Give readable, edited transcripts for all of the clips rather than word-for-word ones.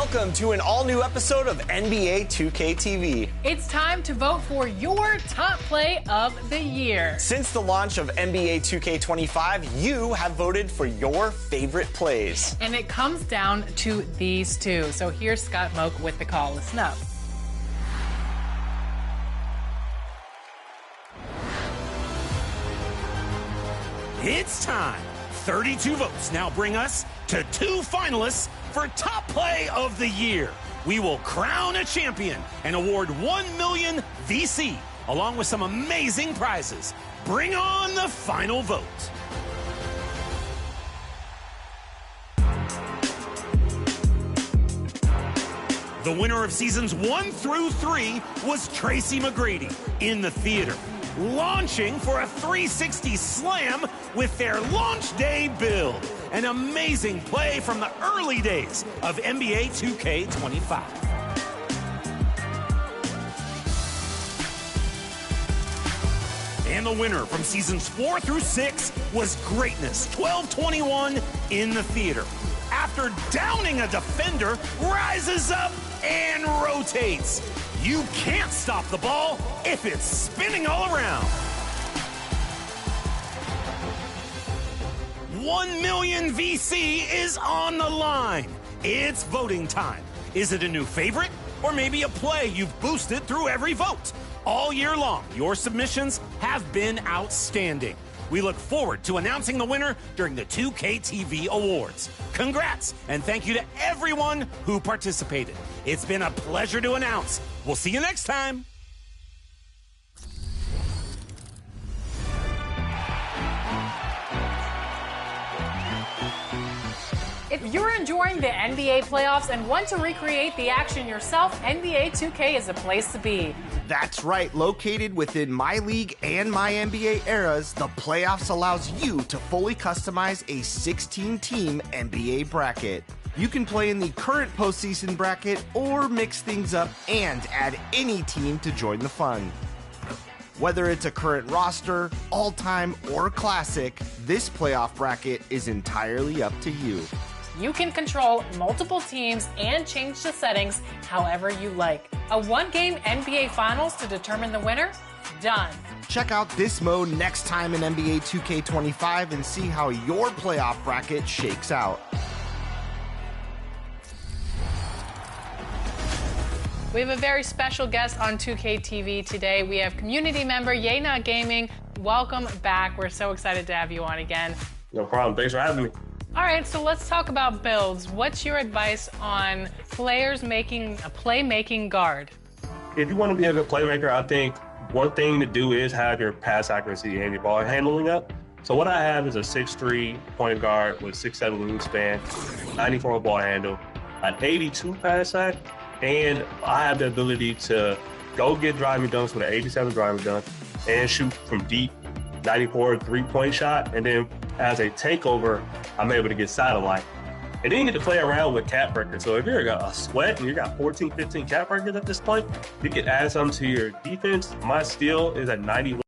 welcome to an all-new episode of NBA 2K TV. It's time to vote for your top play of the year. Since the launch of NBA 2K25, you have voted for your favorite plays. And it comes down to these two. So here's Scott Moak with the call. Listen up. It's time. 32 votes now bring us to 2 finalists for Top Play of the Year. We will crown a champion and award 1 million VC, along with some amazing prizes. Bring on the final vote. The winner of seasons 1 through 3 was Tracy McGrady in the theater, launching for a 360 slam with their launch day build. An amazing play from the early days of NBA 2K25. And the winner from seasons 4 through 6 was Greatness 1221 in the theater. After downing a defender, rises up and rotates. You can't stop the ball if it's spinning all around. 1 million VC is on the line. It's voting time. Is it a new favorite or maybe a play you've boosted through every vote? All year long, your submissions have been outstanding. We look forward to announcing the winner during the 2K TV Awards. Congrats, and thank you to everyone who participated. It's been a pleasure to announce. We'll see you next time. If you're enjoying the NBA playoffs and want to recreate the action yourself, NBA 2K is a place to be. That's right, located within My League and My NBA eras, the playoffs allows you to fully customize a 16-team NBA bracket. You can play in the current postseason bracket or mix things up and add any team to join the fun. Whether it's a current roster, all-time, or classic, this playoff bracket is entirely up to you. You can control multiple teams and change the settings however you like. A one-game NBA Finals to determine the winner? Done. Check out this mode next time in NBA 2K25 and see how your playoff bracket shakes out. We have a very special guest on 2K TV today. We have community member Yena Gaming. Welcome back. We're so excited to have you on again. No problem. Thanks for having me. All right, so let's talk about builds. What's your advice on players making a playmaking guard? If you want to be a good playmaker, I think one thing to do is have your pass accuracy and your ball handling up. So what I have is a 6'3" point guard with 6'7" wingspan, 94 ball handle, an 82 pass act, and I have the ability to go get driving dunks with an 87 driving dunk and shoot from deep, 94 3-point shot, and then as a takeover, I'm able to get satellite. And then you get to play around with cap records. So if you're a sweat and you got 14, 15 cap records at this point, you can add something to your defense. My steal is at 91.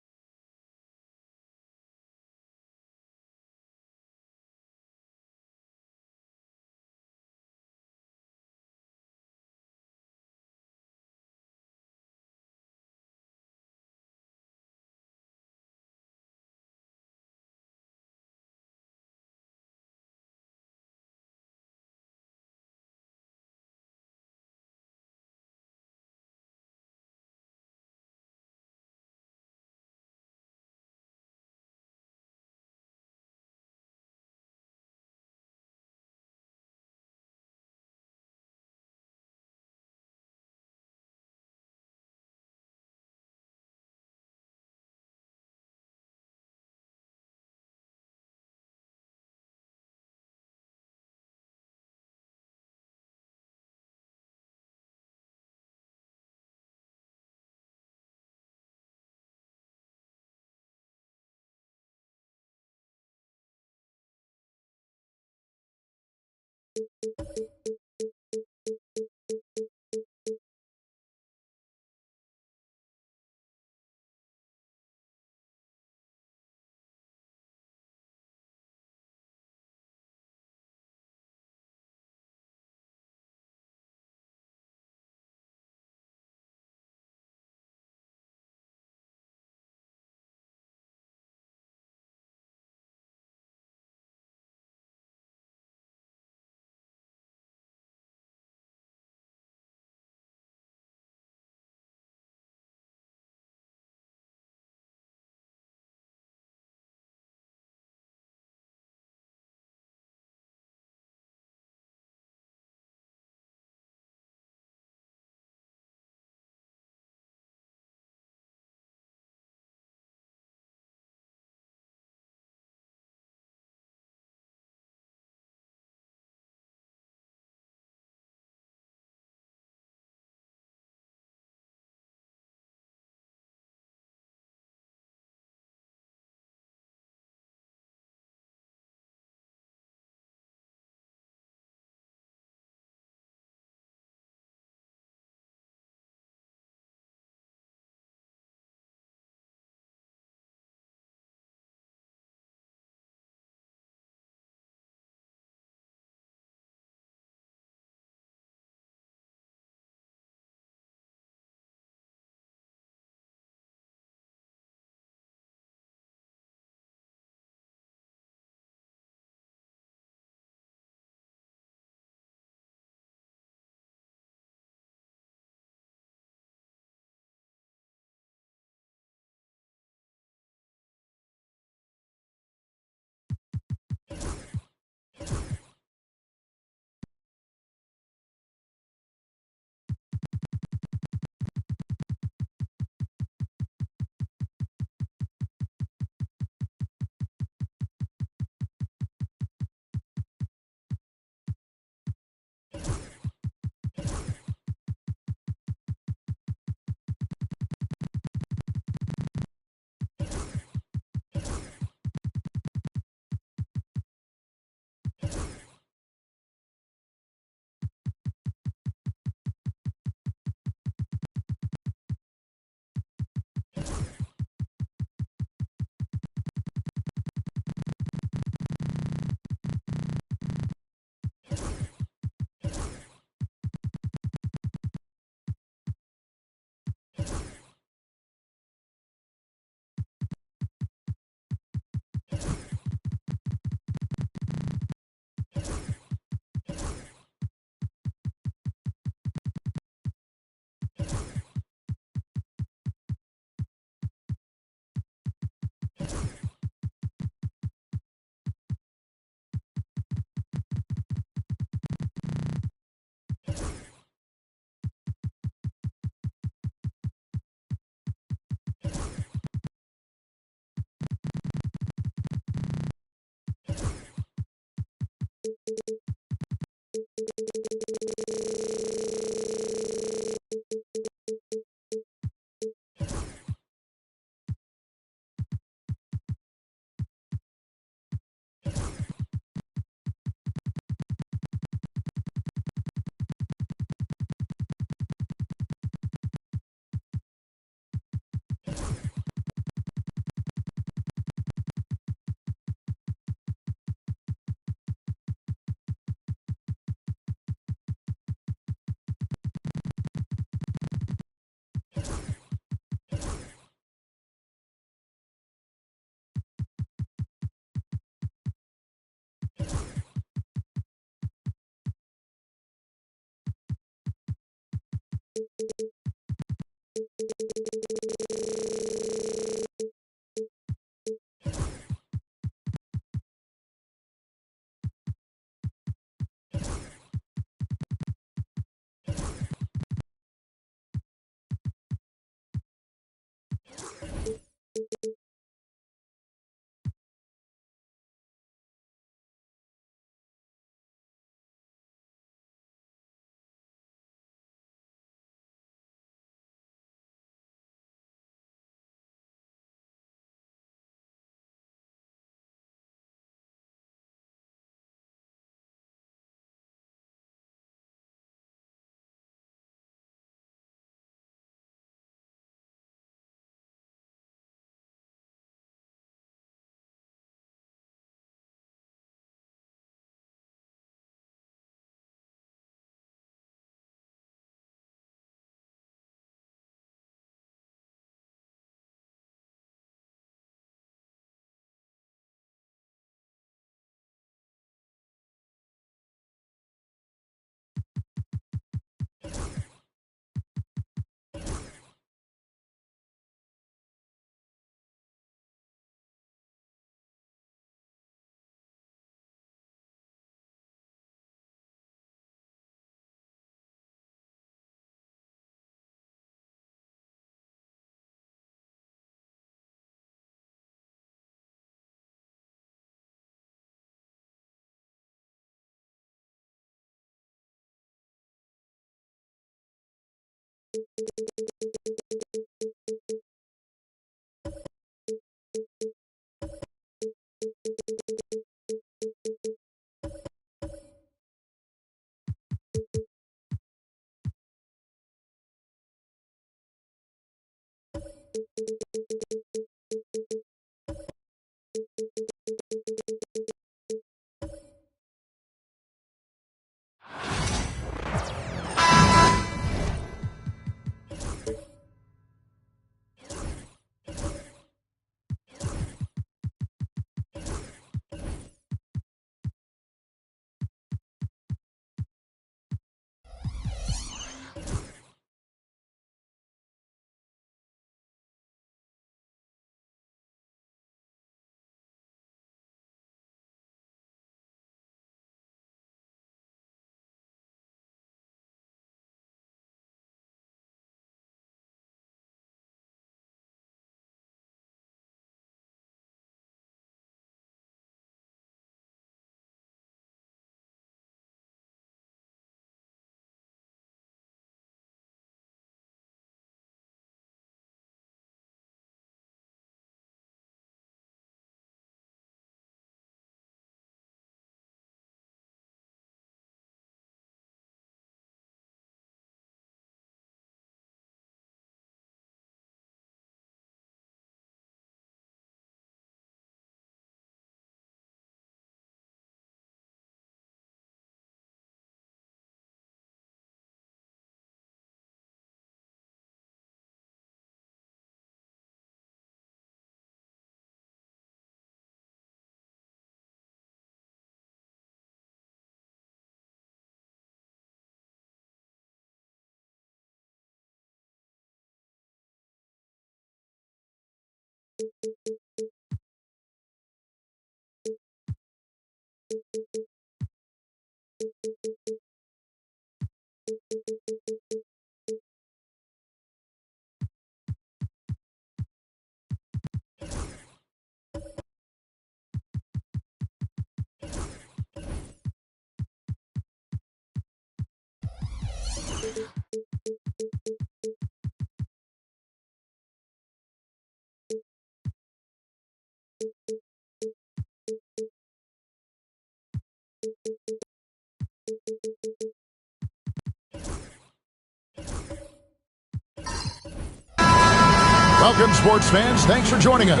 Welcome, sports fans. Thanks for joining us.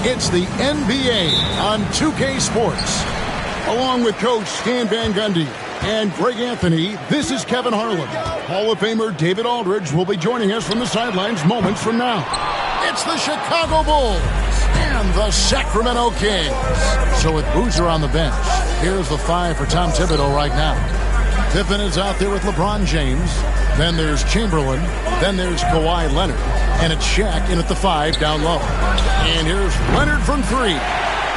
It's the NBA on 2K Sports. Along with Coach Stan Van Gundy and Greg Anthony, this is Kevin Harlan. Hall of Famer David Aldridge will be joining us from the sidelines moments from now. It's the Chicago Bulls and the Sacramento Kings. So with Boozer on the bench, here's the 5 for Tom Thibodeau right now. Pippen is out there with LeBron James. Then there's Chamberlain. Then there's Kawhi Leonard. And it's Shaq in at the 5 down low. And here's Leonard from 3.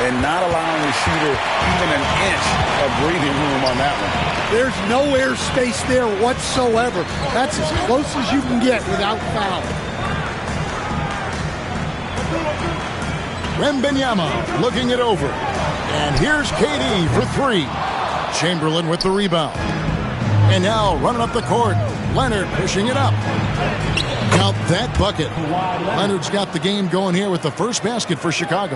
And not allowing the shooter even an inch of breathing room on that one. There's no air space there whatsoever. That's as close as you can get without foul. Wembanyama looking it over. And here's KD for 3. Chamberlain with the rebound. And now running up the court, Leonard pushing it up. Count that bucket. Leonard's got the game going here with the first basket for Chicago.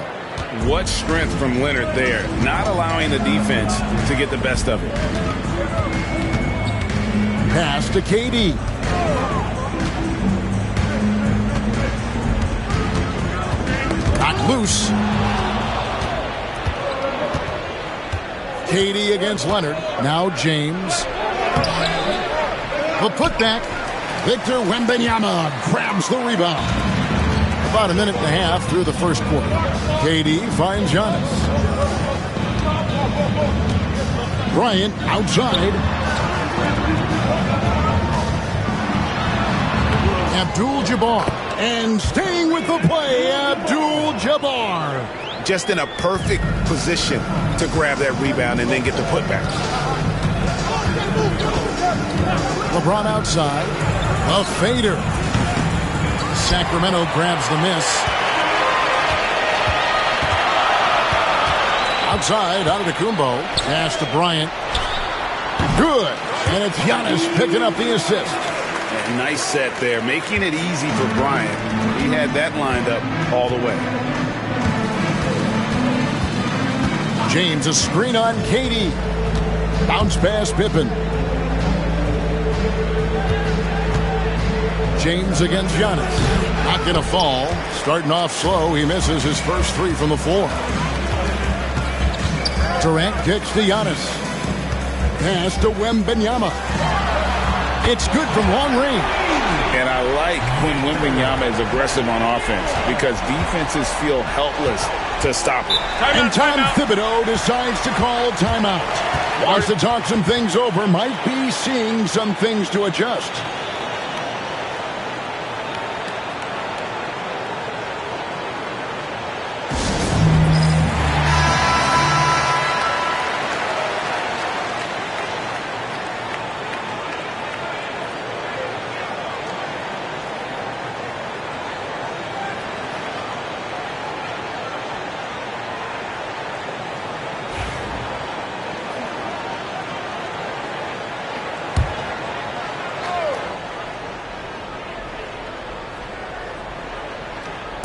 What strength from Leonard there, not allowing the defense to get the best of it. Pass to KD. Not loose. KD against Leonard. Now James. The putback. Victor Wembanyama grabs the rebound. About a minute and a half through the first quarter. KD finds Giannis. Bryant outside. Abdul-Jabbar. And staying with the play, Abdul-Jabbar. Just in a perfect position to grab that rebound and then get the putback. LeBron outside. A fader. Sacramento grabs the miss. Outside, out of the Kumbo. Pass to Bryant. Good. And it's Giannis picking up the assist. And nice set there, making it easy for Bryant. He had that lined up all the way. James, a screen on Katie. Bounce pass Pippen. James against Giannis. Not going to fall. Starting off slow. He misses his first three from the floor. Durant kicks to Giannis. Pass to Wembanyama. It's good from long range. And I like when Wembanyama is aggressive on offense because defenses feel helpless to stop it. And Tom Thibodeau decides to call timeout. Wants to talk some things over. Might be seeing some things to adjust.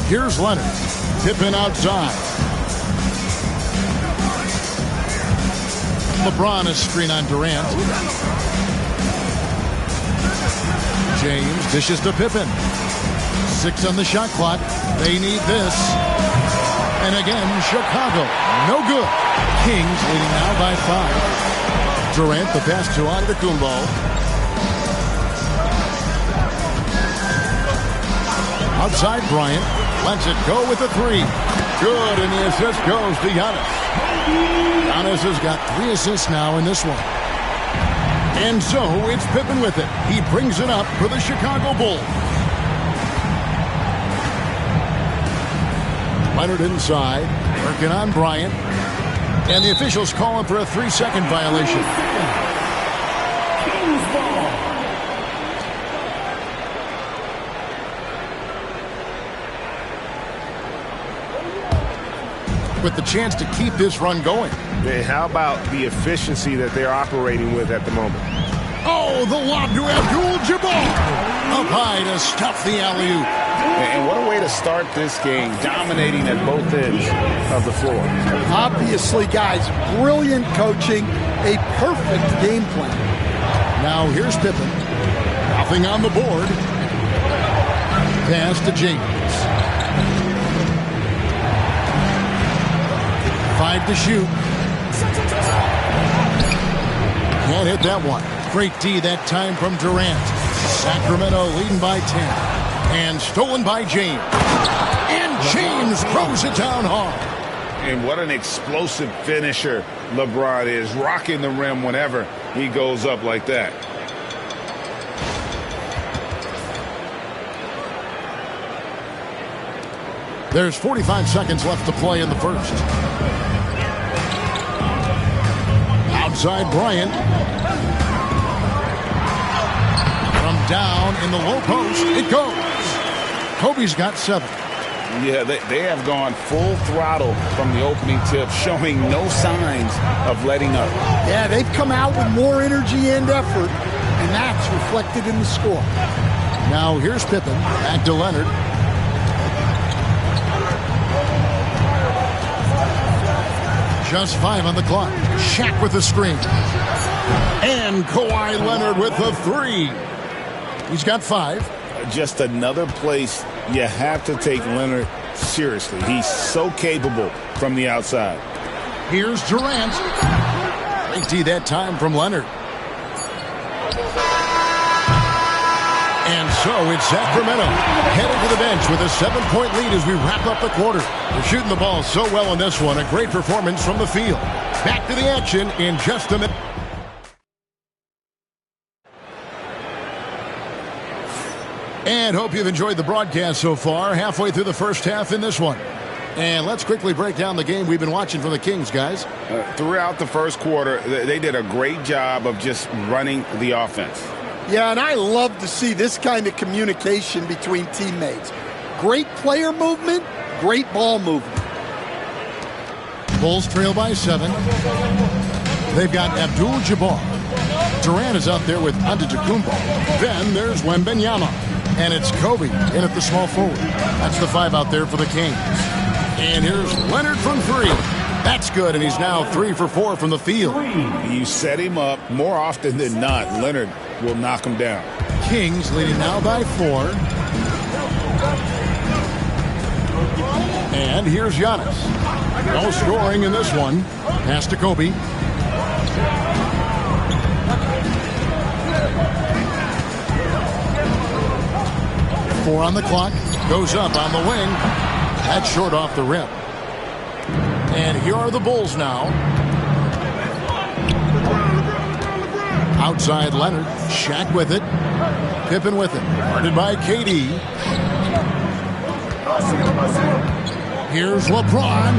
Here's Leonard. Pippen outside. LeBron is screen on Durant. James dishes to Pippen. 6 on the shot clock. They need this. And again, Chicago. No good. Kings leading now by 5. Durant, the pass to Antetokounmpo. Outside Bryant. Lets it go with the 3. Good, and the assist goes to Giannis. Giannis has got 3 assists now in this one. And so it's Pippen with it. He brings it up for the Chicago Bulls. Leonard inside, working on Bryant. And the officials call him for a 3-second violation. Kings ball. With the chance to keep this run going. Man, how about the efficiency that they're operating with at the moment? Oh, the lob to Abdul-Jabbar. Up high to stuff the alley-oop. And what a way to start this game, dominating at both ends of the floor. Obviously, guys, brilliant coaching, a perfect game plan. Now here's Pippen. Nothing on the board. Pass to James. 5 to shoot. Can't hit that one. Great D that time from Durant. Sacramento leading by 10. And stolen by James. And James throws it down hard. And what an explosive finisher LeBron is. Rocking the rim whenever he goes up like that. There's 45 seconds left to play in the first. Outside Bryant. From down in the low post, it goes. Kobe's got 7. Yeah, they have gone full throttle from the opening tip, showing no signs of letting up. Yeah, they've come out with more energy and effort, and that's reflected in the score. Now here's Pippen. Back to Leonard. Just 5 on the clock. Shaq with the screen. And Kawhi Leonard with the 3. He's got 5. Just another place you have to take Leonard seriously. He's so capable from the outside. Here's Durant. Great D that time from Leonard. And so it's Sacramento headed to the bench with a 7-point lead as we wrap up the quarter. They're shooting the ball so well in this one. A great performance from the field. Back to the action in just a minute. And hope you've enjoyed the broadcast so far. Halfway through the first half in this one. And let's quickly break down the game we've been watching from the Kings, guys. Throughout the first quarter, they did a great job of just running the offense. Yeah, and I love to see this kind of communication between teammates. Great player movement, great ball movement. Bulls trail by 7. They've got Abdul-Jabbar. Durant is out there with Antetokounmpo. Then there's Wembanyama. And it's Kobe in at the small forward. That's the 5 out there for the Kings. And here's Leonard from 3. That's good, and he's now 3 for 4 from the field. You set him up more often than not. Leonard will knock him down. Kings leading now by 4. And here's Giannis. No scoring in this one. Pass to Kobe. Four on the clock. Goes up on the wing. That's short off the rim. And here are the Bulls now. Outside Leonard. Shaq with it. Pippen with it. Guarded by KD. Here's LeBron.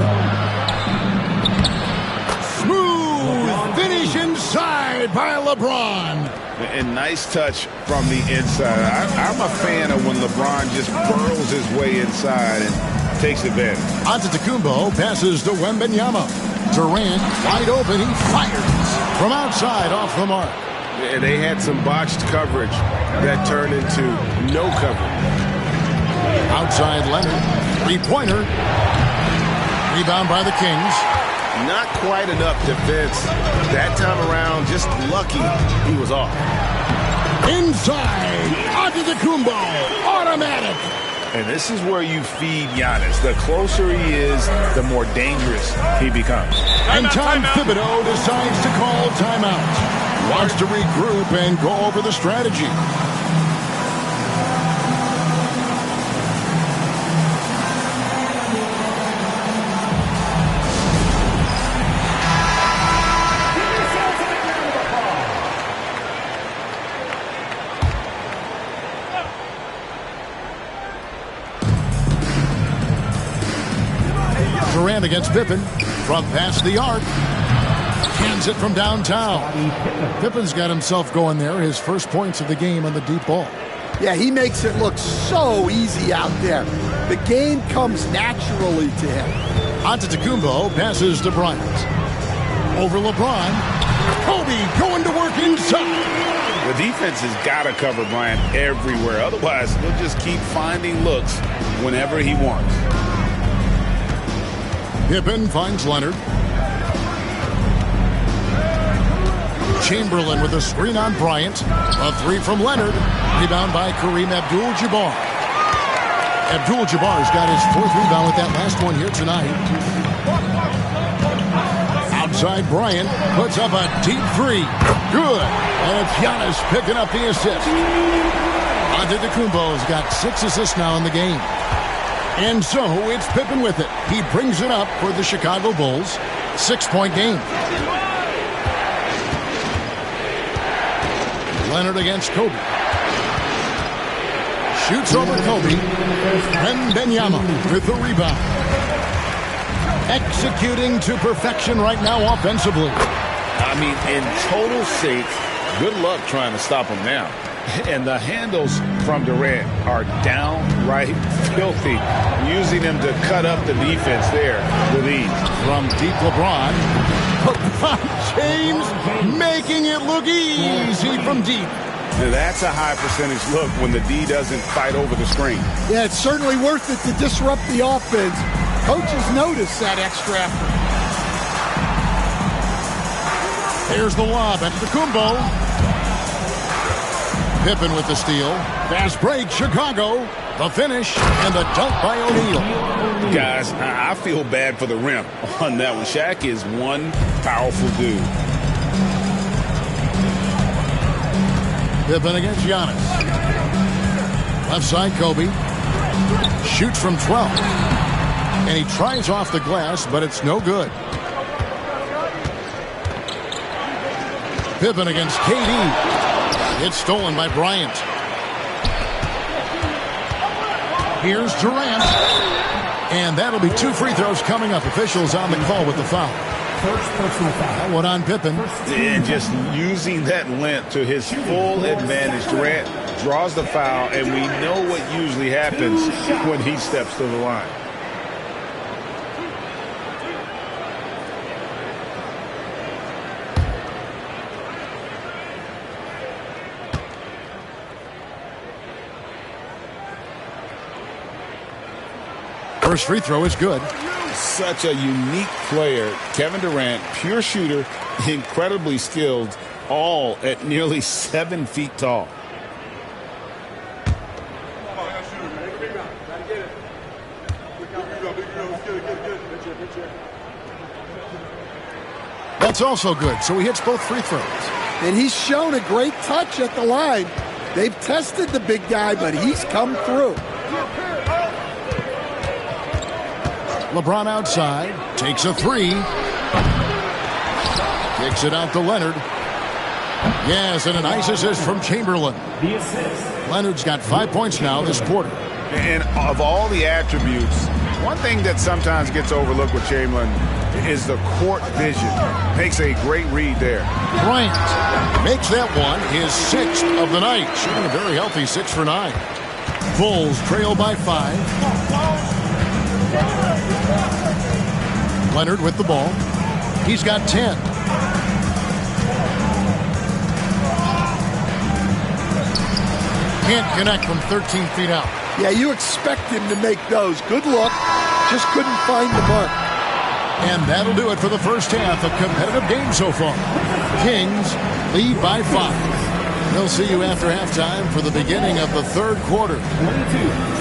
Smooth finish inside by LeBron. And nice touch from the inside. I'm a fan of when LeBron just burrows his way inside and takes advantage. Antetokounmpo passes to Wembanyama. Durant wide open. He fires from outside off the mark. And they had some botched coverage that turned into no coverage. Outside Leonard. Three-pointer. Rebound by the Kings. Not quite enough defense. That time around, just lucky he was off. Inside. Antetokounmpo. Automatic. And this is where you feed Giannis. The closer he is, the more dangerous he becomes. And Tom Thibodeau decides to call timeout. Wants to regroup and go over the strategy. Durant against Pippen. Front past the arc. Hands it from downtown. Pippen's got himself going there. His first points of the game on the deep ball. Yeah, he makes it look so easy out there. The game comes naturally to him. Antetokounmpo passes to Bryant. Over LeBron. Kobe going to work inside. The defense has got to cover Bryant everywhere. Otherwise, he'll just keep finding looks whenever he wants. Pippen finds Leonard. Chamberlain with a screen on Bryant. A 3 from Leonard. Rebound by Kareem Abdul-Jabbar. Abdul-Jabbar's got his 4th rebound with that last one here tonight. Outside Bryant puts up a deep 3. Good. And it's Giannis picking up the assist. Antetokounmpo's got 6 assists now in the game. And so it's Pippen with it. He brings it up for the Chicago Bulls. 6-point game. Leonard against Kobe. Shoots over Kobe. Wembanyama with the rebound. Executing to perfection right now offensively. I mean, in total sync, good luck trying to stop him now. And the handles from Durant are downright filthy, using him to cut up the defense there with ease. From deep LeBron James making it look easy from deep. Now that's a high percentage look when the D doesn't fight over the screen. Yeah, it's certainly worth it to disrupt the offense. Coaches notice that extra effort. Here's the lob at Antetokounmpo. Pippen with the steal. Fast break, Chicago. The finish and the dunk by O'Neal. Guys, I feel bad for the rim on that one. Shaq is one powerful dude. Pippen against Giannis. Left side, Kobe. Shoots from 12. And he tries off the glass, but it's no good. Pippen against KD. It's stolen by Bryant. Here's Durant. And that'll be 2 free throws coming up. Officials on the call with the foul. First personal foul. That one on Pippen. And just using that length to his full advantage. Durant draws the foul, and we know what usually happens when he steps to the line. First free throw is good. Such a unique player. Kevin Durant, pure shooter, incredibly skilled, all at nearly 7 feet tall. That's also good, so he hits both free throws. And he's shown a great touch at the line. They've tested the big guy, but he's come through. LeBron outside, takes a three. Kicks it out to Leonard. Yes, and a nice assist from Chamberlain. Leonard's got 5 points now this quarter. And of all the attributes, one thing that sometimes gets overlooked with Chamberlain is the court vision. Makes a great read there. Bryant makes that one his 6th of the night. Shooting a very healthy 6 for 9. Bulls trail by 5. Leonard with the ball. He's got 10. Can't connect from 13 feet out. Yeah, you expect him to make those. Good look. Just couldn't find the mark. And that'll do it for the first half. A competitive game so far. Kings lead by 5. We'll see you after halftime for the beginning of the third quarter. 22.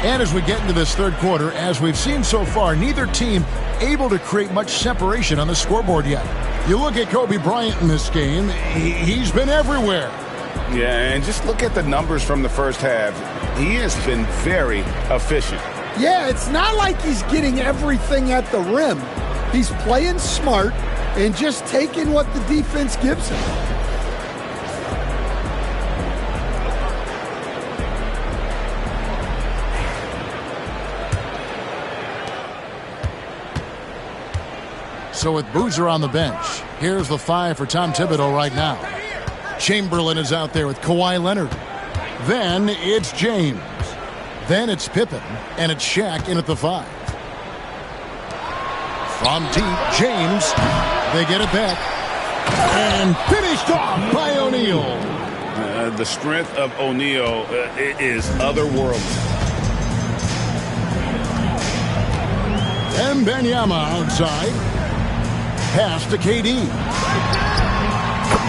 And as we get into this third quarter, as we've seen so far, neither team able to create much separation on the scoreboard yet. You look at Kobe Bryant in this game, he's been everywhere. Yeah, and just look at the numbers from the first half. He has been very efficient. Yeah, it's not like he's getting everything at the rim. He's playing smart and just taking what the defense gives him. So with Boozer on the bench, here's the 5 for Tom Thibodeau right now. Chamberlain is out there with Kawhi Leonard. Then it's James. Then it's Pippen, and it's Shaq in at the 5. From deep, James. They get it back. And finished off by O'Neal. The strength of O'Neal is otherworldly. And Wembanyama outside. Pass to KD.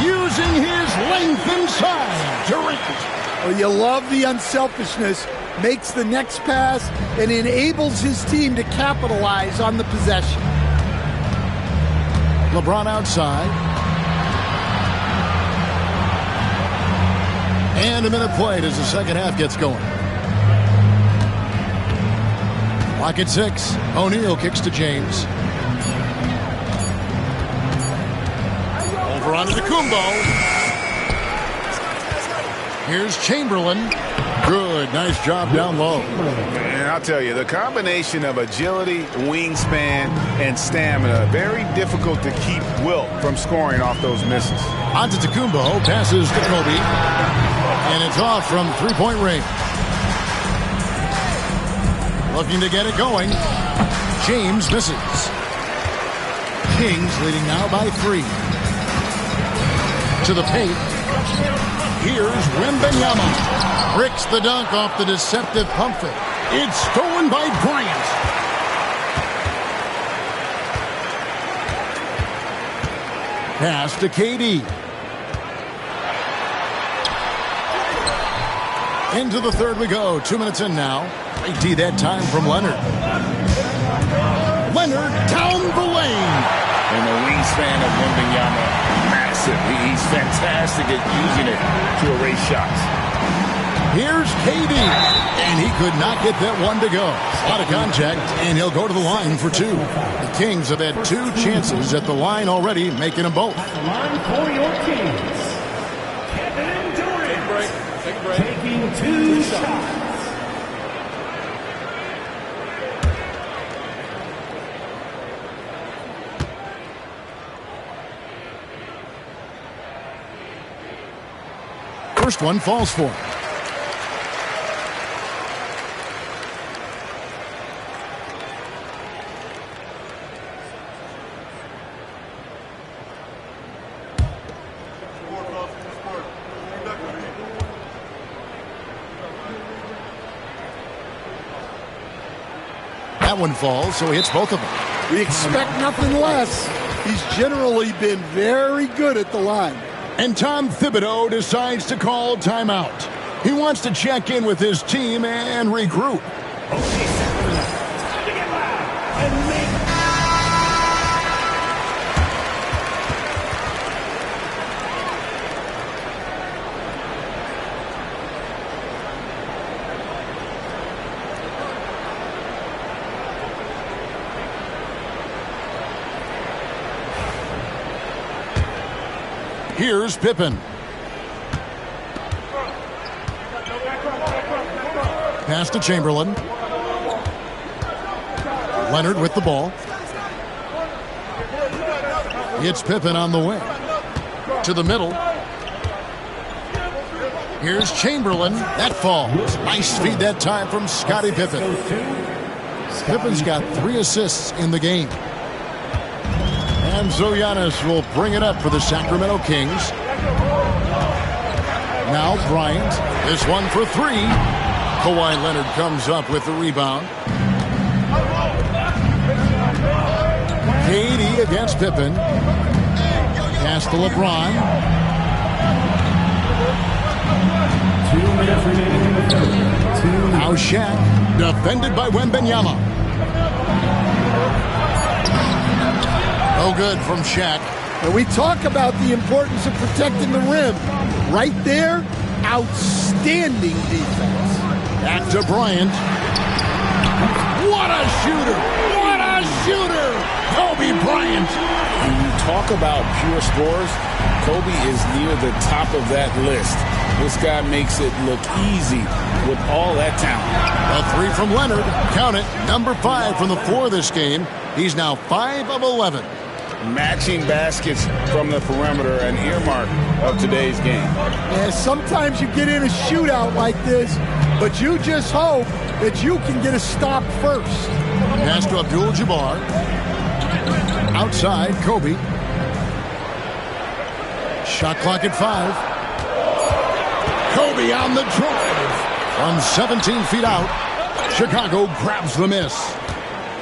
Using his length inside. Durant. Well, you love the unselfishness. Makes the next pass and enables his team to capitalize on the possession. LeBron outside. And a minute played as the second half gets going. Clock at 6. O'Neal kicks to James. Over onto the Kumbo. Here's Chamberlain. Good. Nice job down low. And I'll tell you, the combination of agility, wingspan, and stamina, very difficult to keep Wilt from scoring off those misses. Antetokounmpo passes to Kobe. And it's off from three-point range. Looking to get it going. James misses. Kings leading now by 3. To the paint. Here's Wembanyama. Bricks the dunk off the deceptive pump fake. It's stolen by Bryant. Pass to KD. Into the third we go. 2 minutes in now. AT that time from Leonard. Leonard down the lane. And the wingspan of Wembanyama, massive. He's fantastic at using it to erase shots. Here's KD, and he could not get that one to go. Out of contact, and he'll go to the line for two. The Kings have had 2 chances at the line already, making them both. The line for your Kings, Kevin Durant, taking 2 shots. First one falls for him. That one falls, so he hits both of them. We expect nothing less. He's generally been very good at the line. And Tom Thibodeau decides to call timeout. He wants to check in with his team and regroup. Here's Pippen. Pass to Chamberlain. Leonard with the ball. It's Pippen on the wing. To the middle. Here's Chamberlain. That falls. Nice feed that time from Scottie Pippen. Pippen's got 3 assists in the game. And so Giannis will bring it up for the Sacramento Kings. Now Bryant. This one for 3. Kawhi Leonard comes up with the rebound. KD against Pippen. Pass to LeBron. 2 minutes remaining in the third. Now Shaq. Defended by Wembanyama. No good from Shaq. And we talk about the importance of protecting the rim. Right there, outstanding defense. Back to Bryant. What a shooter! What a shooter! Kobe Bryant. When you talk about pure scores, Kobe is near the top of that list. This guy makes it look easy with all that talent. A 3 from Leonard. Count it. Number 5 from the floor this game. He's now 5 of 11. Matching baskets from the perimeter, an earmark of today's game. Yeah, sometimes you get in a shootout like this, but you just hope that you can get a stop first. Pass to Abdul-Jabbar. Outside, Kobe. Shot clock at 5. Kobe on the drive. From 17 feet out, Chicago grabs the miss.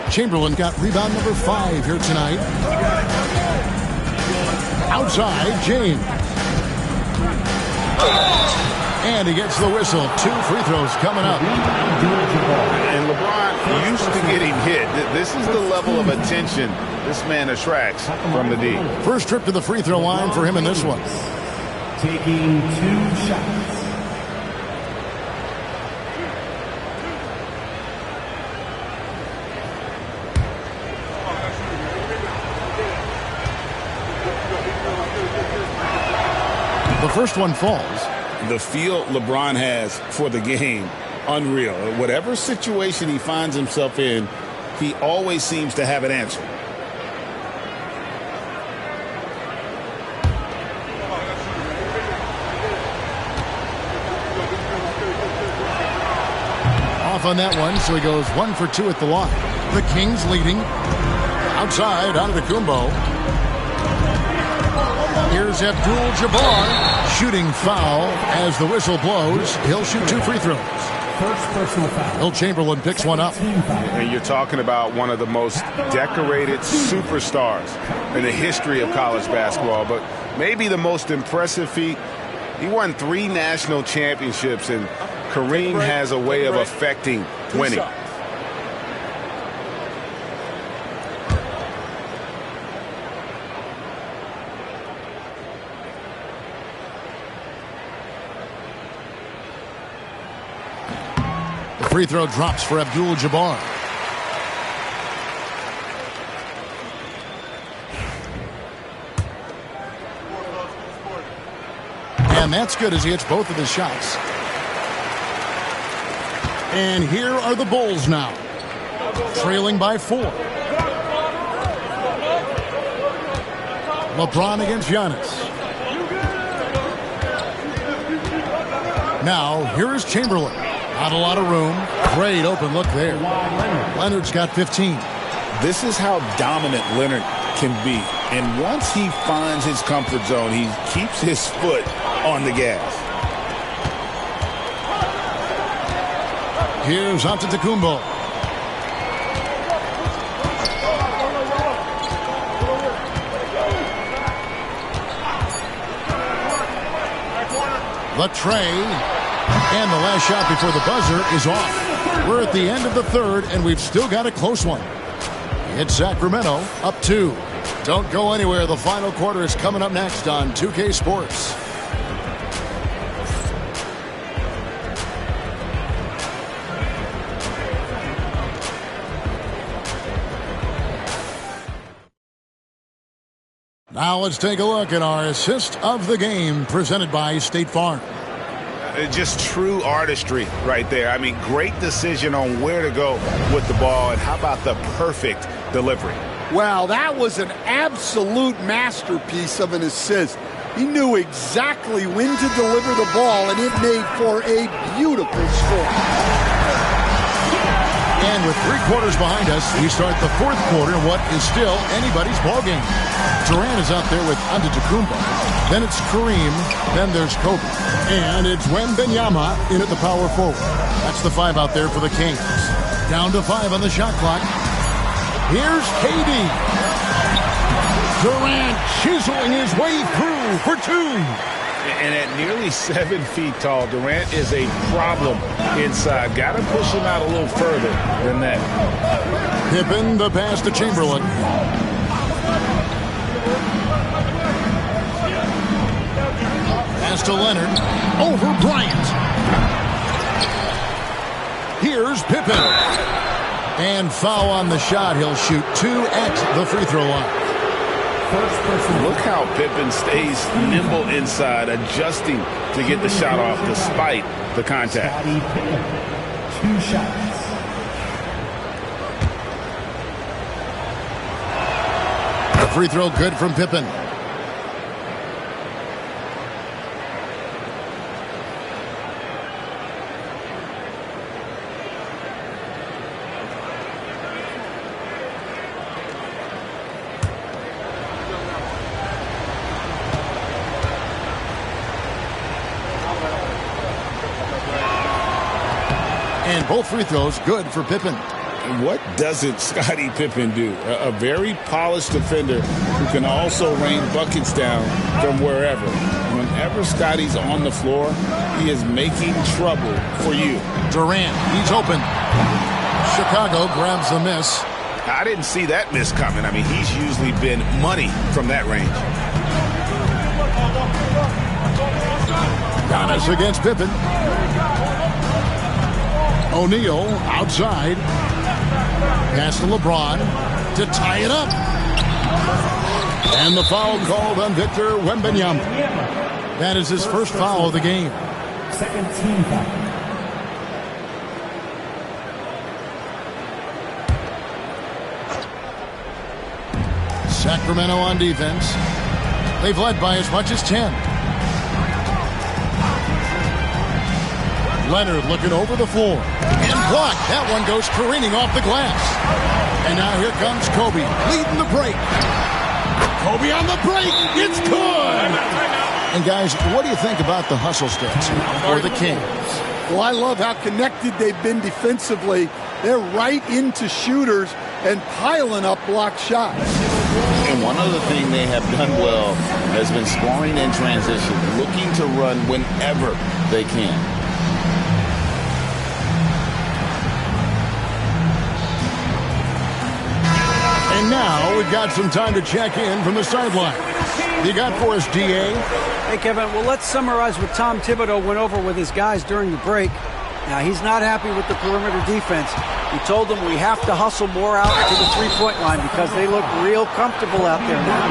Chamberlain got rebound number 5 here tonight. Outside, James. And he gets the whistle. 2 free throws coming up. And LeBron used to getting hit. This is the level of attention this man attracts from the D. First trip to the free throw line for him in this one. Taking 2 shots. The first one falls. The feel LeBron has for the game, unreal. Whatever situation he finds himself in, he always seems to have an answer. Off on that one, so he goes 1 for 2 at the line. The Kings leading. Outside, Antetokounmpo. Here's Abdul-Jabbar. Shooting foul as the whistle blows. He'll shoot 2 free throws. First personal foul. Will Chamberlain picks one up. And you're talking about one of the most decorated superstars in the history of college basketball, but maybe the most impressive feat. He won 3 national championships, and Kareem has a way of affecting winning. free throw drops for Abdul-Jabbar. And that's good as he hits both of his shots. And here are the Bulls now, trailing by 4. LeBron against Giannis. Now, here is Chamberlain. Not a lot of room. Great open look there. Leonard's got 15. This is how dominant Leonard can be. And once he finds his comfort zone, he keeps his foot on the gas. Here's Antetokounmpo. The tray. And the last shot before the buzzer is off. We're at the end of the third, and we've still got a close one. It's Sacramento up 2. Don't go anywhere. The final quarter is coming up next on 2K Sports. Now let's take a look at our assist of the game presented by State Farm. Just true artistry right there. I mean, great decision on where to go with the ball, and how about the perfect delivery? Wow, that was an absolute masterpiece of an assist. He knew exactly when to deliver the ball, and it made for a beautiful score. And with 3 quarters behind us, we start the fourth quarter in what is still anybody's ball game. Durant is out there with Antetokounmpo. Then it's Kareem. Then there's Kobe. And it's Wembanyama in at the power forward. That's the 5 out there for the Kings. Down to 5 on the shot clock. Here's KD. Durant chiseling his way through for 2. And at nearly 7 feet tall, Durant is a problem inside. Got to push him out a little further than that. Pippen, the pass to Chamberlain. Pass to Leonard. Over Bryant. Here's Pippen. And foul on the shot. He'll shoot 2 at the free throw line. Look how Pippen stays nimble inside, adjusting to get the shot off despite the contact. 2 shots. The free throw good from Pippen. And both free throws good for Pippen. And what doesn't Scottie Pippen do? A very polished defender who can also rain buckets down from wherever. Whenever Scottie's on the floor, he is making trouble for you. Durant, he's open. Chicago grabs the miss. I didn't see that miss coming. I mean, he's usually been money from that range. Giannis against Pippen. O'Neal outside. Pass to LeBron to tie it up. And the foul called on Victor Wembanyama. That is his first foul of the game. Second team foul. Sacramento on defense. They've led by as much as 10. Leonard looking over the floor. And blocked. That one goes careening off the glass. And now here comes Kobe leading the break. Kobe on the break. It's good. And guys, what do you think about the hustle sticks for the Kings? Well, I love how connected they've been defensively. They're right into shooters and piling up block shots. And one other thing they have done well has been scoring in transition, looking to run whenever they can. And now we've got some time to check in from the sideline. You got for us, DA? Hey, Kevin. Well, let's summarize what Tom Thibodeau went over with his guys during the break. Now, he's not happy with the perimeter defense. He told them we have to hustle more out to the three-point line because they look real comfortable out there now.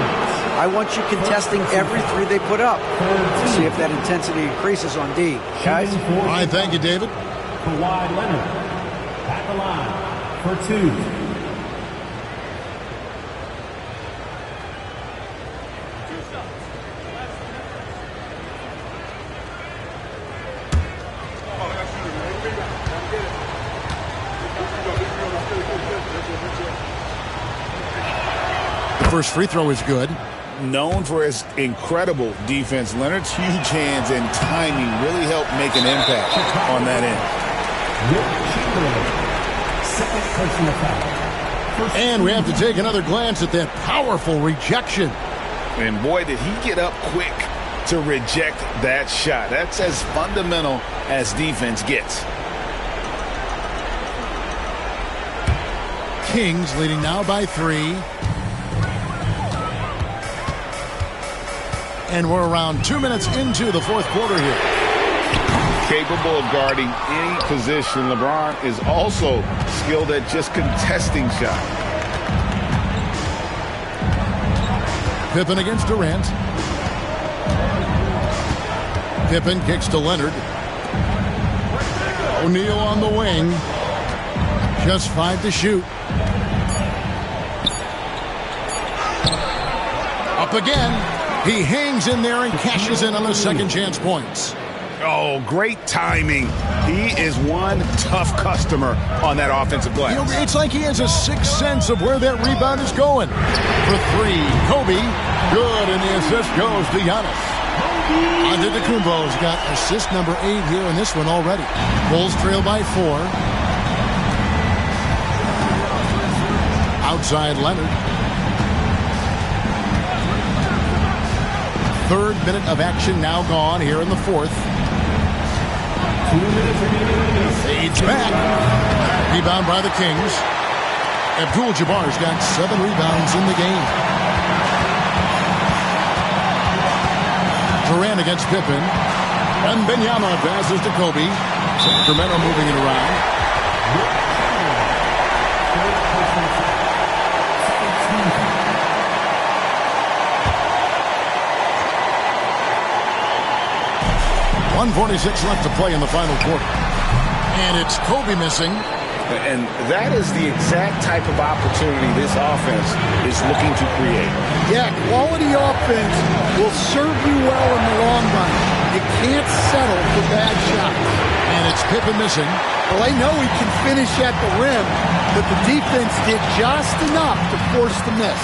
I want you contesting every three they put up to see if that intensity increases on D. Guys? All right, thank you, David. Kawhi Leonard at the line for 2. First free throw is good. Known for his incredible defense, Leonard's huge hands and timing really helped make an impact on that end. And we have to take another glance at that powerful rejection. And boy, did he get up quick to reject that shot. That's as fundamental as defense gets. Kings leading now by 3. And we're around 2 minutes into the fourth quarter here. Capable of guarding any position, LeBron is also skilled at just contesting shots. Pippen against Durant. Pippen kicks to Leonard. O'Neal on the wing. Just 5 to shoot. Up again. He hangs in there and cashes in on the second chance points. Oh, great timing. He is one tough customer on that offensive glass. You know, it's like he has a sixth sense of where that rebound is going. For 3, Kobe. Good, and the assist goes to Giannis. Antetokounmpo's got assist number 8 here in this one already. Bulls trail by 4. Outside Leonard. Third minute of action now gone here in the fourth. 2 minutes remaining. Fades back. Rebound by the Kings. Abdul-Jabbar's got 7 rebounds in the game. Durant against Pippen. And Benyama passes to Kobe. Sacramento moving it around. .146 left to play in the final quarter. And it's Kobe missing. And that is the exact type of opportunity this offense is looking to create. Yeah, quality offense will serve you well in the long run. You can't settle for bad shots. And it's Pippen missing. Well, I know he can finish at the rim, but the defense did just enough to force the miss.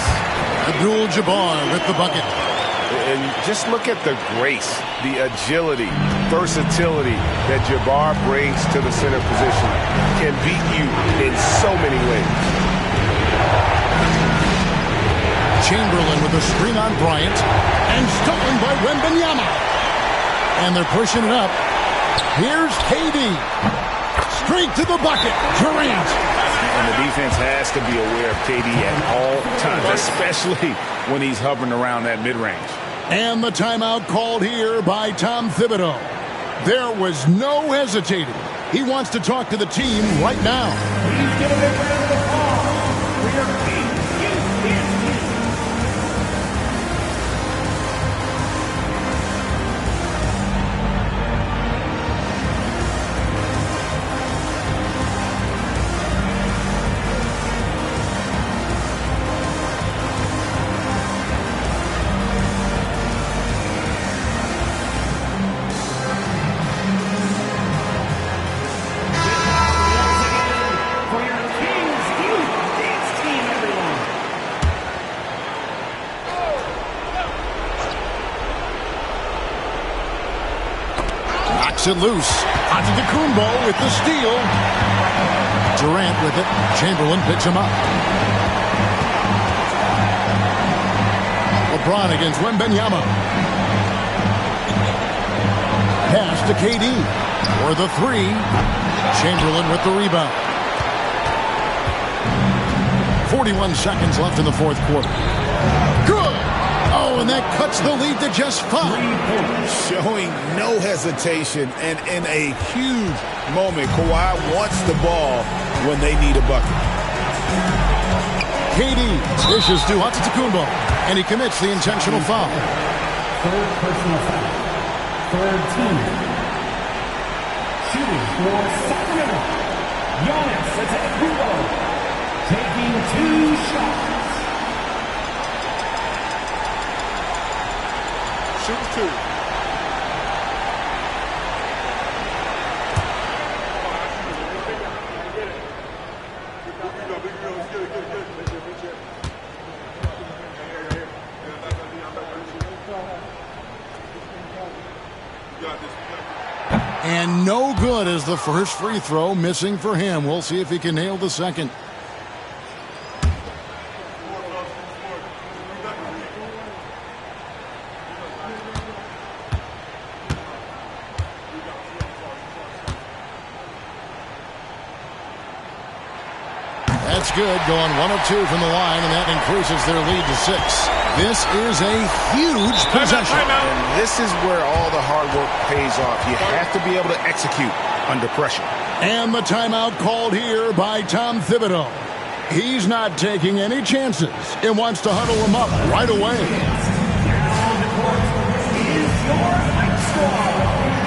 Abdul-Jabbar with the bucket. And just look at the grace, the agility, versatility that Jabbar brings to the center position. Can beat you in so many ways. Chamberlain with a screen on Bryant. And stolen by Wembanyama. And they're pushing it up. Here's KD. Straight to the bucket. Durant. And the defense has to be aware of KD at all times, especially when he's hovering around that mid-range. And the timeout called here by Tom Thibodeau. There was no hesitating. He wants to talk to the team right now. Please give a big round of applause for your Kings. It loose. Antetokounmpo with the steal. Durant with it. Chamberlain picks him up. LeBron against Wembanyama. Pass to KD for the 3. Chamberlain with the rebound. 41 seconds left in the fourth quarter. Good. Oh, and that cuts the lead to just 5. Showing no hesitation, and in a huge moment, Kawhi wants the ball when they need a bucket. KD dishes to Antetokounmpo, and he commits the intentional foul. Third personal foul. Third team. Shooting for Sacramento. Giannis Antetokounmpo taking 2 shots. Shoot 2. And no good as the first free throw, missing for him. We'll see if he can nail the second. That's good, going 1 of 2 from the line, and that increases their lead to 6. This is a huge possession. And this is where all the hard work pays off. You have to be able to execute under pressure. And the timeout called here by Tom Thibodeau. He's not taking any chances and wants to huddle them up right away. Now the court is your high score.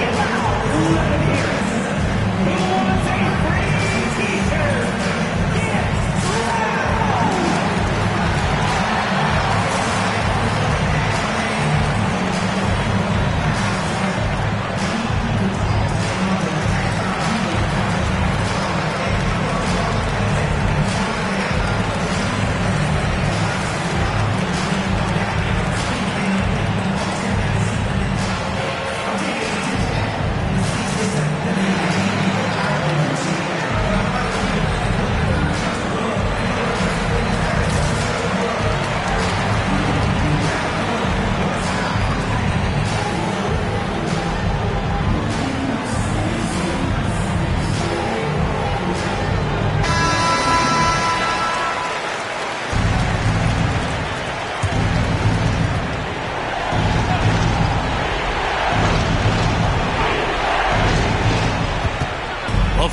In the house, 11 years. Who wants a free t-shirt?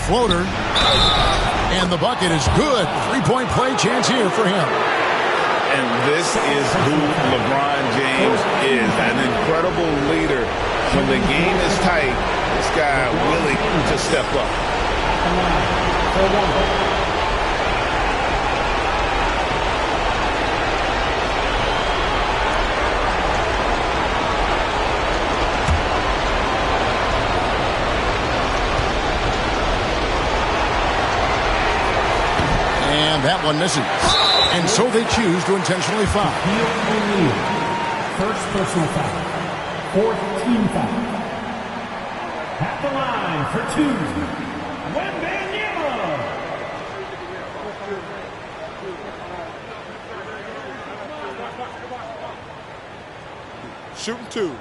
Floater, and the bucket is good. 3-point play chance here for him. And this is who LeBron James is, an incredible leader. When the game is tight, this guy willing to step up. That one misses. And so they choose to intentionally foul. First personal foul. Fourth team foul. At the line for 2. Wembanyama. Shooting 2.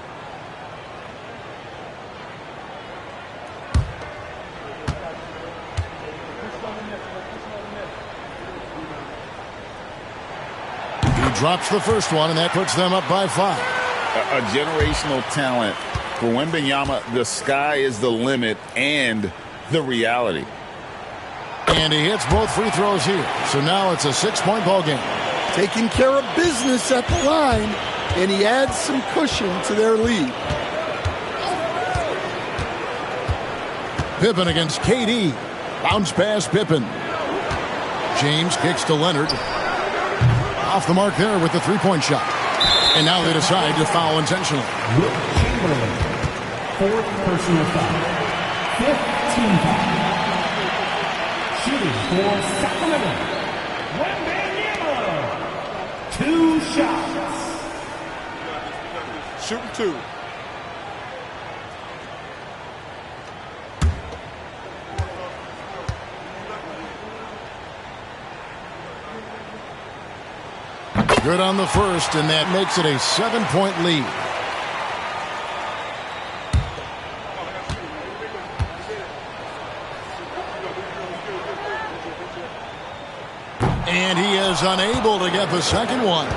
Drops the first one, and that puts them up by 5. A generational talent. For Wembanyama, the sky is the limit and the reality. And he hits both free throws here. So now it's a 6-point ball game. Taking care of business at the line, and he adds some cushion to their lead. Pippen against KD. Bounce pass Pippen. James kicks to Leonard. Off the mark there with the 3-point shot. And now they decide to foul intentionally. Wilt Chamberlain. Fourth personal foul. Fifth team foul. Shooting for Sacramento. Wembanyama. 2 shots. Shooting 2. Good on the first, and that makes it a 7-point lead. And he is unable to get the second one.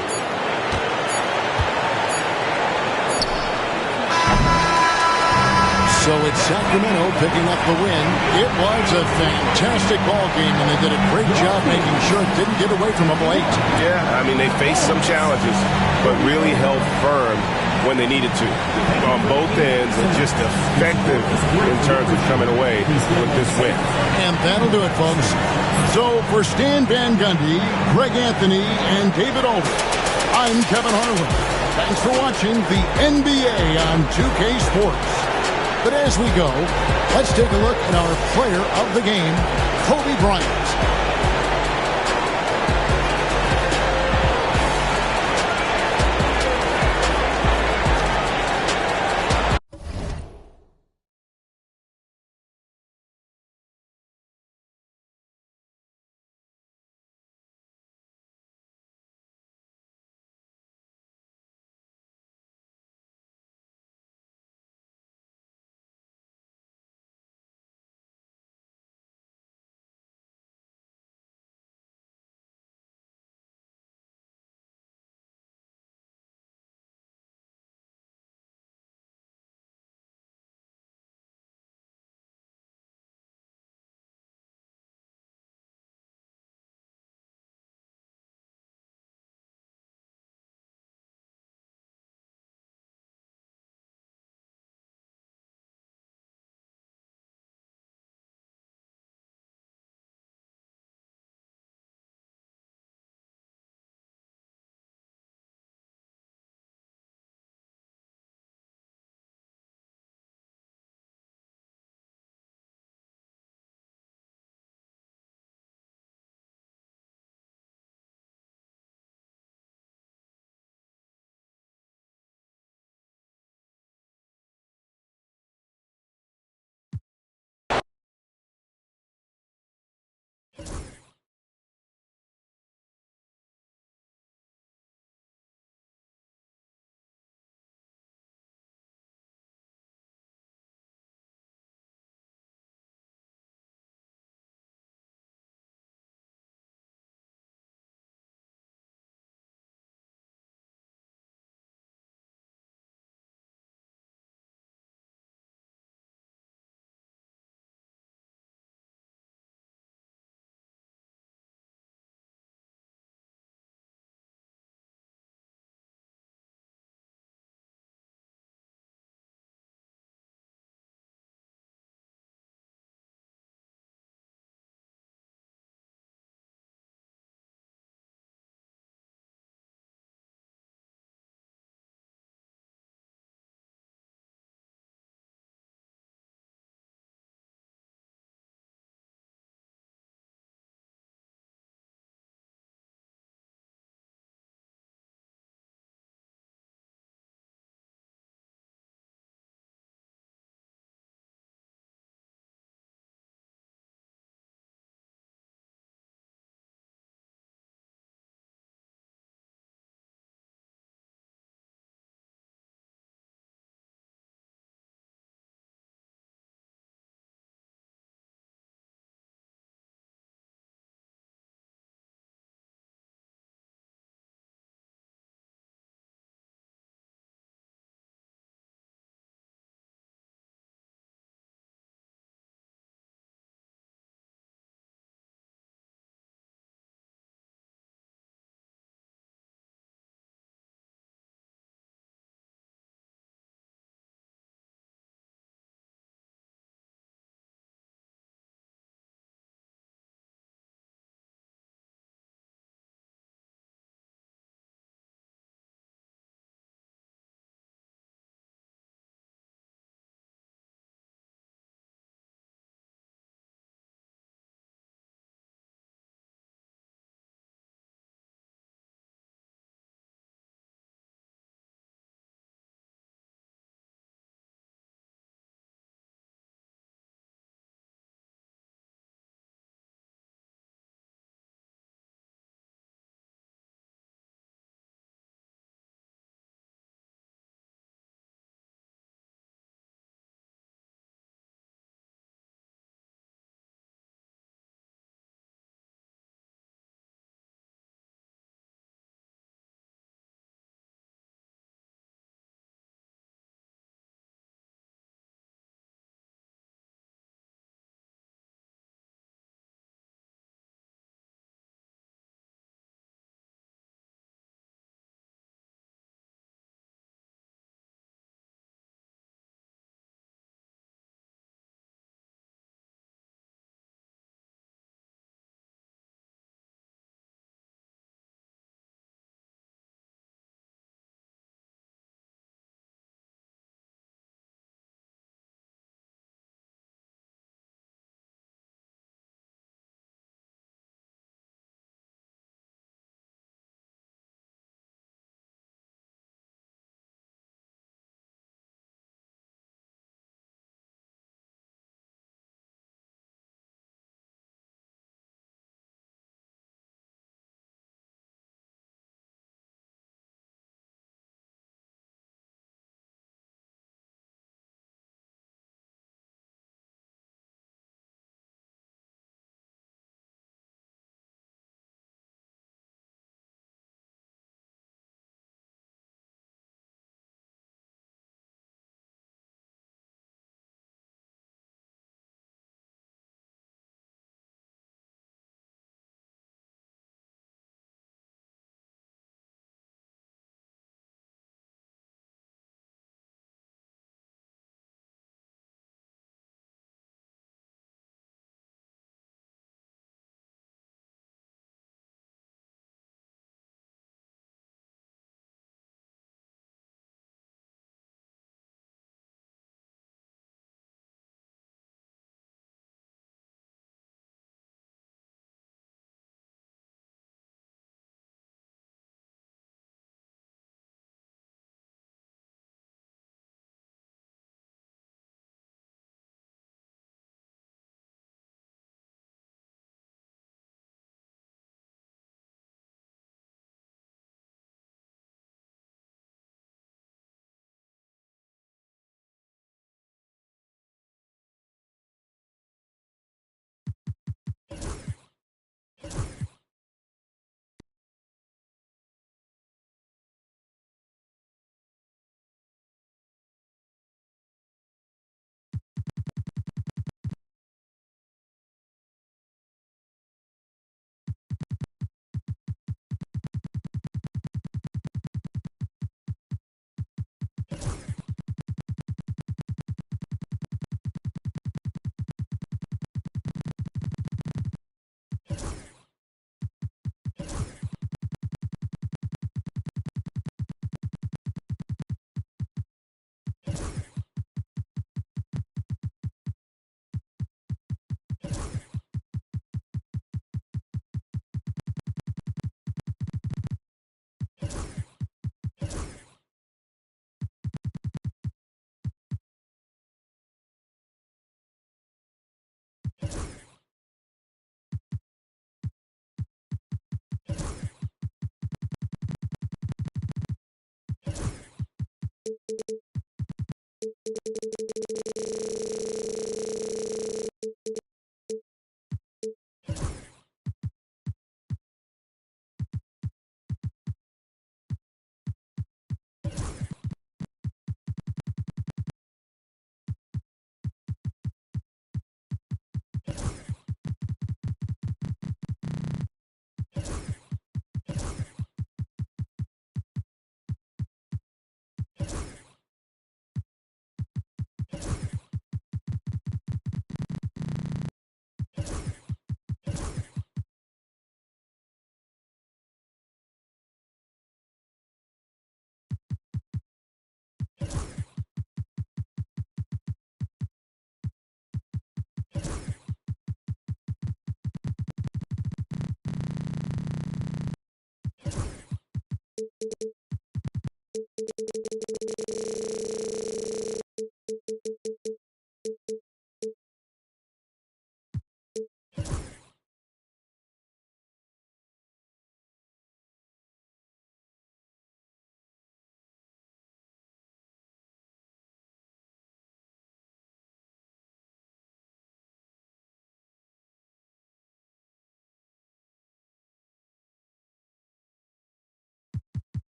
So it's Sacramento picking up the win. It was a fantastic ball game, and they did a great job making sure it didn't get away from them late. Yeah, I mean, they faced some challenges, but really held firm when they needed to on both ends, and just effective in terms of coming away with this win. And that'll do it, folks. So for Stan Van Gundy, Greg Anthony, and David Aldridge, I'm Kevin Harlan. Thanks for watching the NBA on 2K Sports. But as we go, let's take a look at our player of the game, Kobe Bryant.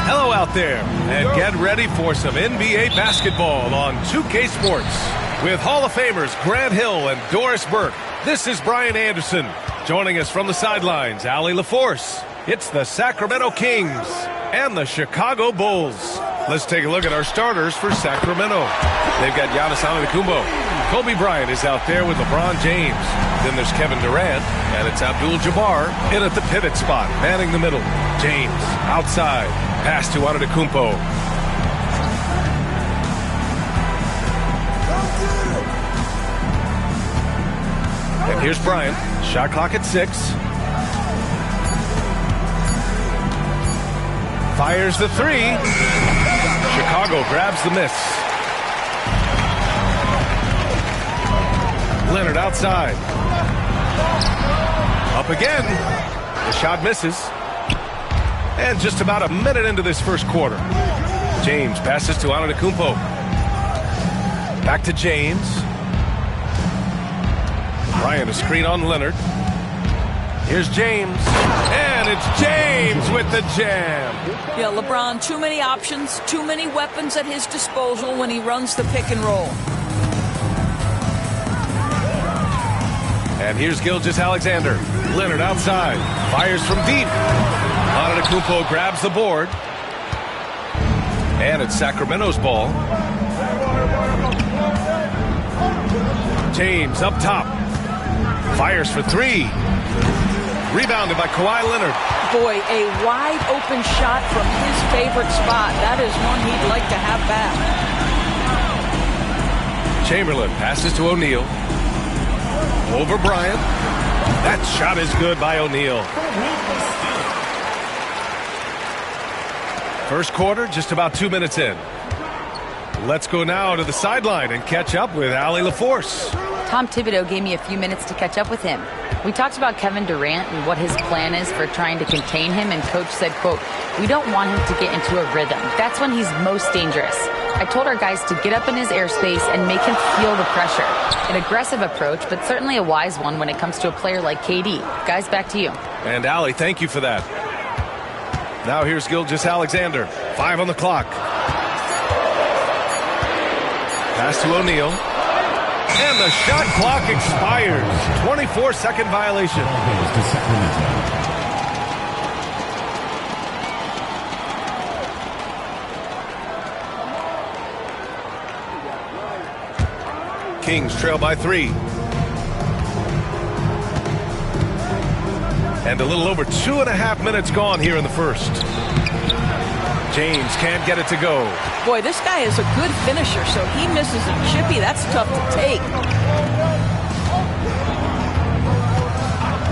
Hello out there, and get ready for some NBA basketball on 2K Sports. With Hall of Famers Grant Hill and Doris Burke, this is Brian Anderson. Joining us from the sidelines, Allie LaForce. It's the Sacramento Kings and the Chicago Bulls. Let's take a look at our starters for Sacramento. They've got Giannis Antetokounmpo. Kobe Bryant is out there with LeBron James. Then there's Kevin Durant, and it's Abdul-Jabbar in at the pivot spot, manning the middle. James outside, pass to Antetokounmpo. And here's Bryant. Shot clock at 6. Fires the 3. Chicago grabs the miss. Leonard outside. Up again. The shot misses. And just about a minute into this first quarter. James passes to Antetokounmpo. Back to James. Bryant a screen on Leonard. Here's James. And it's James with the jam. Yeah, LeBron, too many options, too many weapons at his disposal when he runs the pick and roll. And here's Gilgeous-Alexander. Leonard outside. Fires from deep. Antetokounmpo grabs the board. And it's Sacramento's ball. James up top. Fires for 3. Rebounded by Kawhi Leonard. Boy, a wide open shot from his favorite spot. That is one he'd like to have back. Chamberlain passes to O'Neal. Over Bryant. That shot is good by O'Neal. First quarter, just about 2 minutes in. Let's go now to the sideline and catch up with Allie LaForce. Tom Thibodeau gave me a few minutes to catch up with him. We talked about Kevin Durant and what his plan is for trying to contain him, and Coach said, quote, "We don't want him to get into a rhythm. That's when he's most dangerous." I told our guys to get up in his airspace and make him feel the pressure. An aggressive approach, but certainly a wise one when it comes to a player like KD. Guys, back to you. And Allie, thank you for that. Now here's Gilgeous-Alexander. 5 on the clock. Pass to O'Neal. And the shot clock expires. 24-second violation. Kings trail by 3. And a little over 2.5 minutes gone here in the first. James can't get it to go. Boy, this guy is a good finisher, so he misses a chippy. That's tough to take.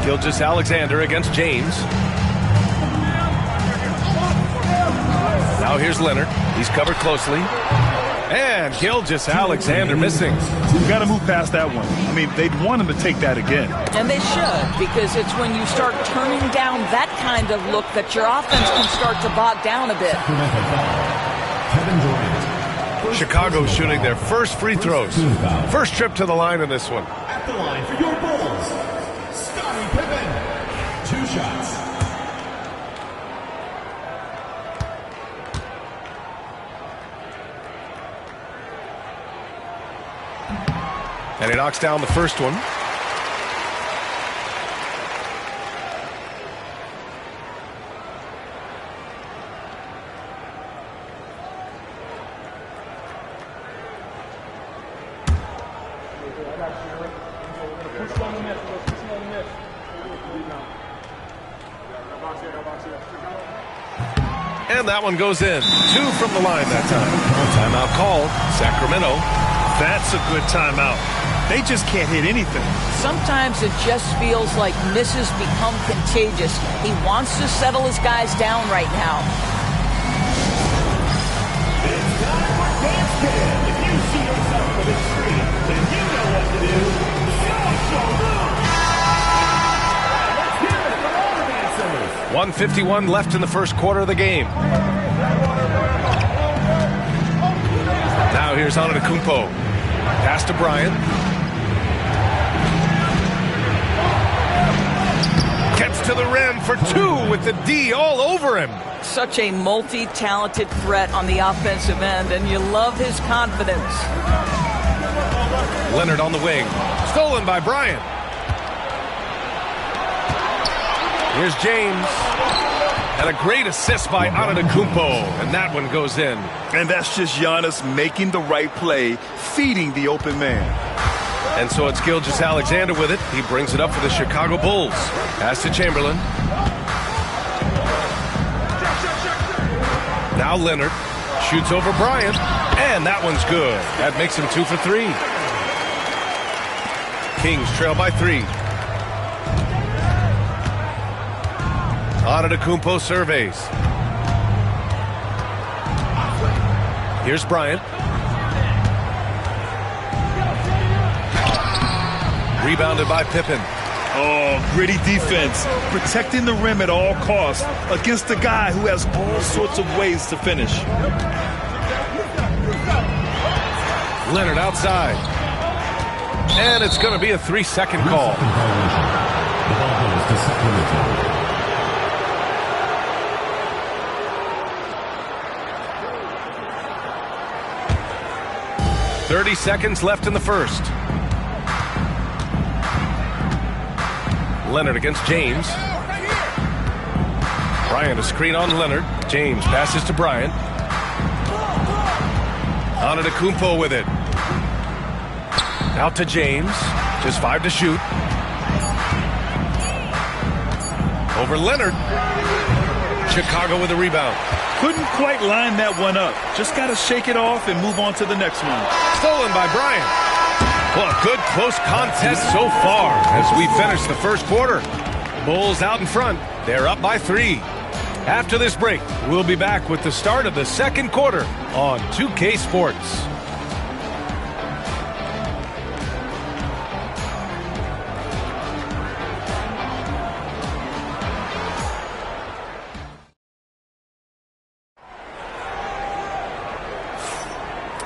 Gilgeous-Alexander against James. Now here's Leonard. He's covered closely. And Gilgeous-Alexander missing. We've got to move past that one. I mean, they'd want him to take that again. And they should, because it's when you start turning down that kind of look that your offense can start to bog down a bit. Chicago shooting their first free throws. First trip to the line in this one. At the line for your Bulls, Scottie Pippen. 2 shots. And he knocks down the first one. And that one goes in. 2 from the line that time. Timeout called. Sacramento. That's a good timeout. They just can't hit anything. Sometimes it just feels like misses become contagious. He wants to settle his guys down right now. It's time for Dance Kid. If you see yourself on the street, then you know what to do. Show room. Let's hear it for all the dancers. 1:51 left in the first quarter of the game. Now here's Antetokounmpo. Pass to Bryant. Gets to the rim for 2 with the D all over him. Such a multi-talented threat on the offensive end, and you love his confidence. Leonard on the wing. Stolen by Bryant. Here's James. And a great assist by Antetokounmpo. And that one goes in. And that's just Giannis making the right play, feeding the open man. And so it's Gilgeous-Alexander with it. He brings it up for the Chicago Bulls. Pass to Chamberlain. Now Leonard shoots over Bryant. And that one's good. That makes him 2 for 3. Kings trail by 3. Antetokounmpo surveys. Here's Bryant. Rebounded by Pippen. Oh, gritty defense. Protecting the rim at all costs against a guy who has all sorts of ways to finish. Leonard outside. And it's going to be a 3-second call. 30 seconds left in the first. Leonard against James. Bryant a screen on Leonard. James passes to Bryant. Antetokounmpo with it. Out to James. Just 5 to shoot. Over Leonard. Chicago with a rebound. Couldn't quite line that one up. Just got to shake it off and move on to the next one. Stolen by Bryant. Well, a good close contest so far as we finish the first quarter. Bulls out in front. They're up by 3. After this break, we'll be back with the start of the second quarter on 2K Sports.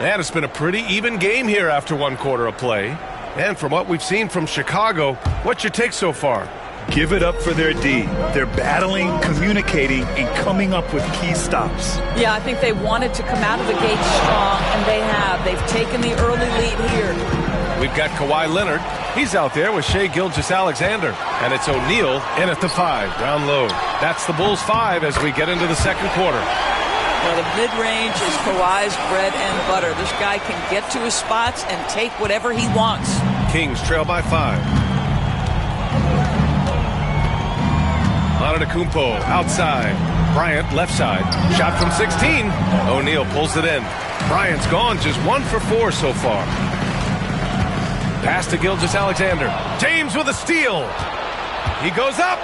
And it's been a pretty even game here after one quarter of play. And from what we've seen from Chicago, what's your take so far? Give it up for their D. They're battling, communicating, and coming up with key stops. Yeah, I think they wanted to come out of the gate strong, and they have. They've taken the early lead here. We've got Kawhi Leonard. He's out there with Shai Gilgeous-Alexander. And it's O'Neal in at the 5, down low. That's the Bulls 5 as we get into the second quarter. Well, the mid-range is Kawhi's bread and butter. This guy can get to his spots and take whatever he wants. Kings trail by 5. Antetokounmpo outside. Bryant left side. Shot from 16. O'Neal pulls it in. Bryant's gone just 1 for 4 so far. Pass to Gilgeous-Alexander. James with a steal. He goes up.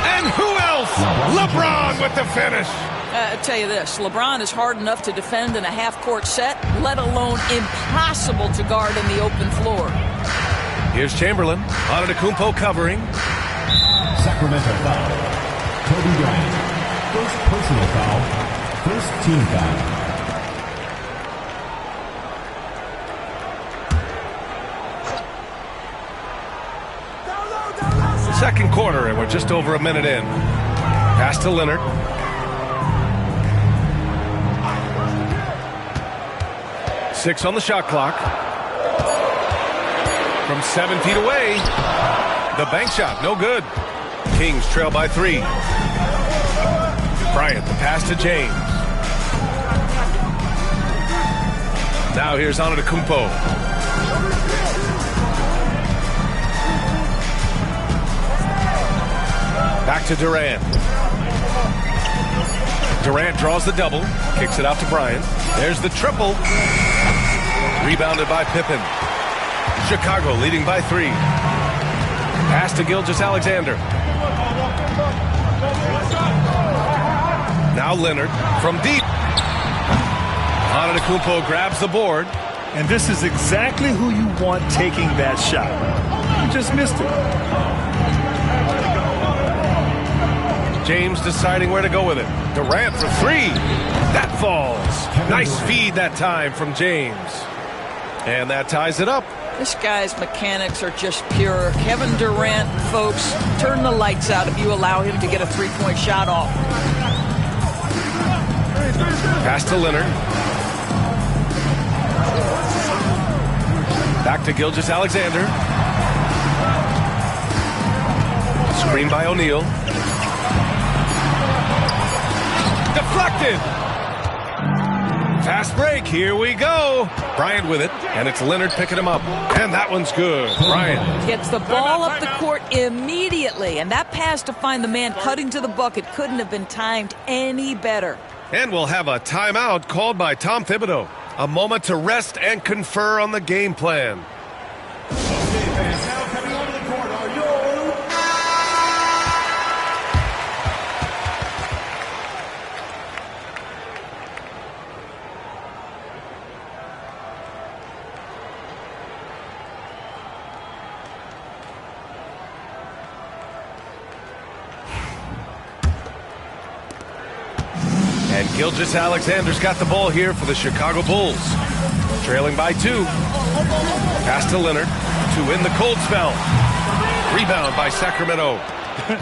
And who else? LeBron with the finish. I'll tell you this, LeBron is hard enough to defend in a half-court set, let alone impossible to guard in the open floor. Here's Chamberlain. Antetokounmpo covering. Sacramento foul. Kobe Bryant. First personal foul. First team foul. Second quarter, and we're just over a minute in. Pass to Leonard. Six on the shot clock. From 7 feet away. The bank shot, no good. Kings trail by 3. Bryant, the pass to James. Now here's Antetokounmpo. Back to Durant. Durant draws the double, kicks it out to Bryant. There's the triple. Rebounded by Pippen. Chicago leading by 3. Pass to Gilgeous-Alexander. Now Leonard from deep. Antetokounmpo grabs the board. And this is exactly who you want taking that shot. You just missed it. James deciding where to go with it. Durant for 3. That falls. Nice feed that time from James. And that ties it up. This guy's mechanics are just pure. Kevin Durant, folks, turn the lights out if you allow him to get a three-point shot off. Pass to Leonard. Back to Gilgeous-Alexander. Screen by O'Neal. Deflected. Fast break. Here we go. Bryant with it, and it's Leonard picking him up. And that one's good. Bryant gets the ball up the court immediately, and that pass to find the man cutting to the bucket couldn't have been timed any better. And we'll have a timeout called by Tom Thibodeau. A moment to rest and confer on the game plan. And Gilgeous-Alexander's got the ball here for the Chicago Bulls. Trailing by 2. Pass to Leonard to win the cold spell. Rebound by Sacramento.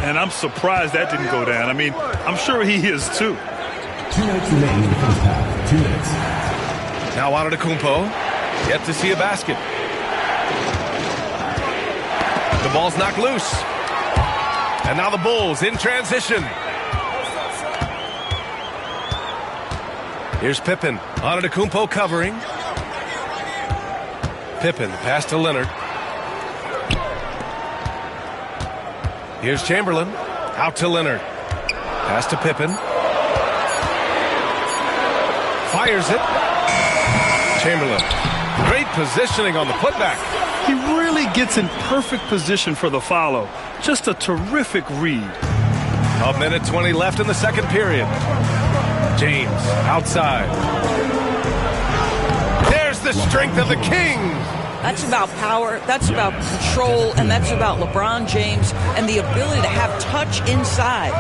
And I'm surprised that didn't go down. I mean, I'm sure he is too. 2 minutes remaining in the first half. 2 minutes. Now Antetokounmpo. Yet to see a basket. The ball's knocked loose. And now the Bulls in transition. Here's Pippen. Antetokounmpo covering. Pippen, pass to Leonard. Here's Chamberlain. Out to Leonard. Pass to Pippen. Fires it. Chamberlain. Great positioning on the putback. He really gets in perfect position for the follow. Just a terrific read. A minute 20 left in the second period. James outside. There's the strength of the Kings. That's about power, that's about control, and that's about LeBron James and the ability to have touch inside.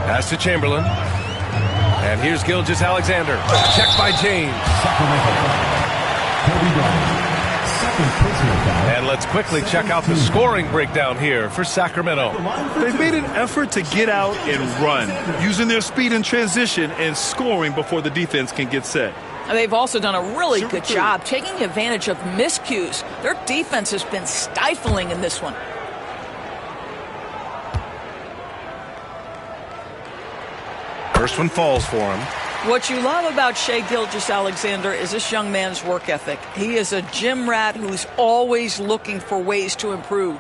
Pass to Chamberlain. And here's Gilgeous-Alexander. Checked by James. And let's quickly check out the scoring breakdown here for Sacramento. They've made an effort to get out and run, using their speed in transition and scoring before the defense can get set. They've also done a really good job taking advantage of miscues. Their defense has been stifling in this one. First one falls for him. What you love about Shai Gilgeous-Alexander is this young man's work ethic. He is a gym rat who's always looking for ways to improve.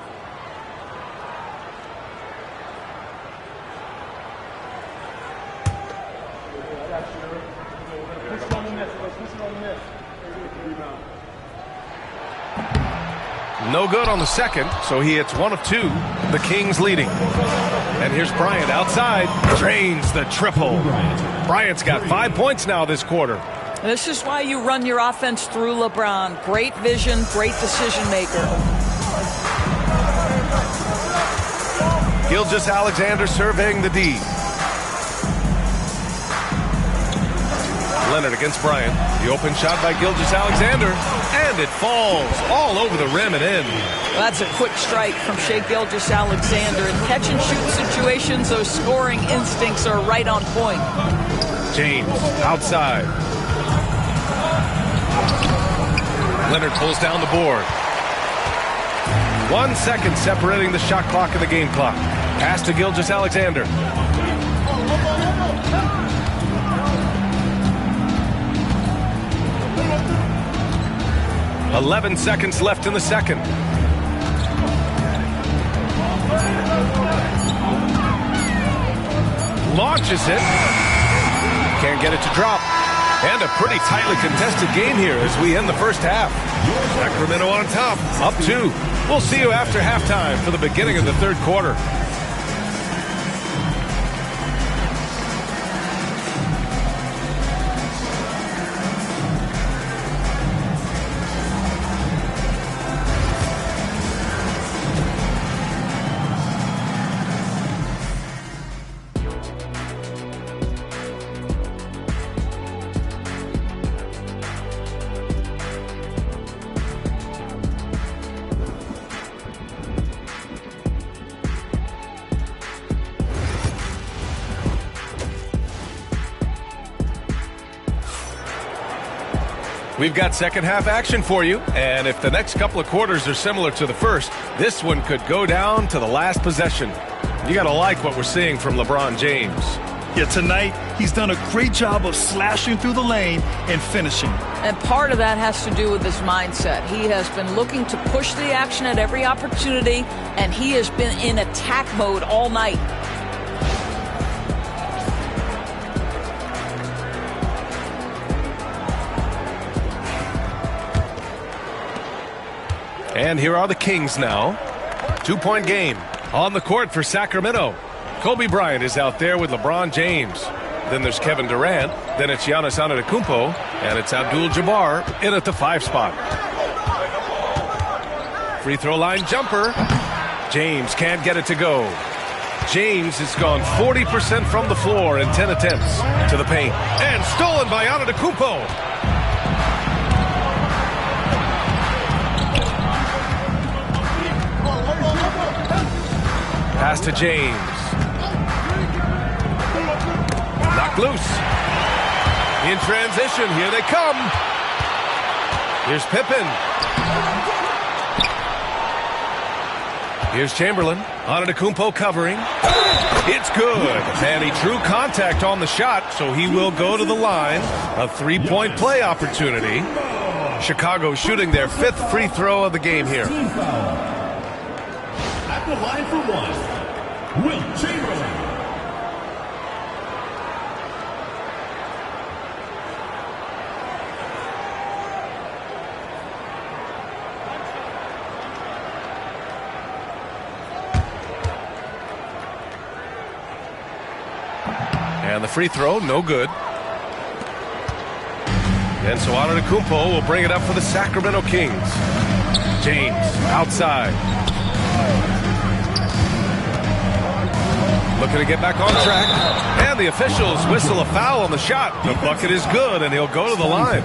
No good on the second, so he hits 1 of 2. The Kings leading. And here's Bryant outside. Drains the triple. Bryant's got 5 points now this quarter. This is why you run your offense through LeBron. Great vision, great decision maker. Gilgeous-Alexander surveying the D. Leonard against Bryant. The open shot by Gilgeous-Alexander. And it falls all over the rim and in. Well, that's a quick strike from Shai Gilgeous-Alexander. In catch-and-shoot situations, those scoring instincts are right on point. James outside. Leonard pulls down the board. 1 second separating the shot clock and the game clock. Pass to Gilgeous-Alexander. "11 seconds left in the second. Launches it. Can't get it to drop. And a pretty tightly contested game here as we end the first half. Sacramento on top. Up 2. We'll see you after halftime for the beginning of the third quarter. We've got second half action for you, and if the next couple of quarters are similar to the first, this one could go down to the last possession. You got to like what we're seeing from LeBron James. Yeah, tonight he's done a great job of slashing through the lane and finishing. And part of that has to do with his mindset. He has been looking to push the action at every opportunity, and he has been in attack mode all night. And here are the Kings now. 2-point game on the court for Sacramento. Kobe Bryant is out there with LeBron James. Then there's Kevin Durant. Then it's Giannis Antetokounmpo. And it's Abdul-Jabbar in at the 5 spot. Free throw line jumper. James can't get it to go. James has gone 40% from the floor in 10 attempts. To the paint. And stolen by Antetokounmpo. Pass to James. Knocked loose. In transition, here they come. Here's Pippen. Here's Chamberlain. Antetokounmpo covering. It's good. And he drew contact on the shot, so he will go to the line. A 3-point play opportunity. Chicago shooting their 5th free throw of the game here. At the line for 1, Wilt Chamberlain. And the free throw, no good. And so Antetokounmpo will bring it up for the Sacramento Kings. James, outside. Looking to get back on track. And the officials whistle a foul on the shot. The bucket is good, and he'll go to the line.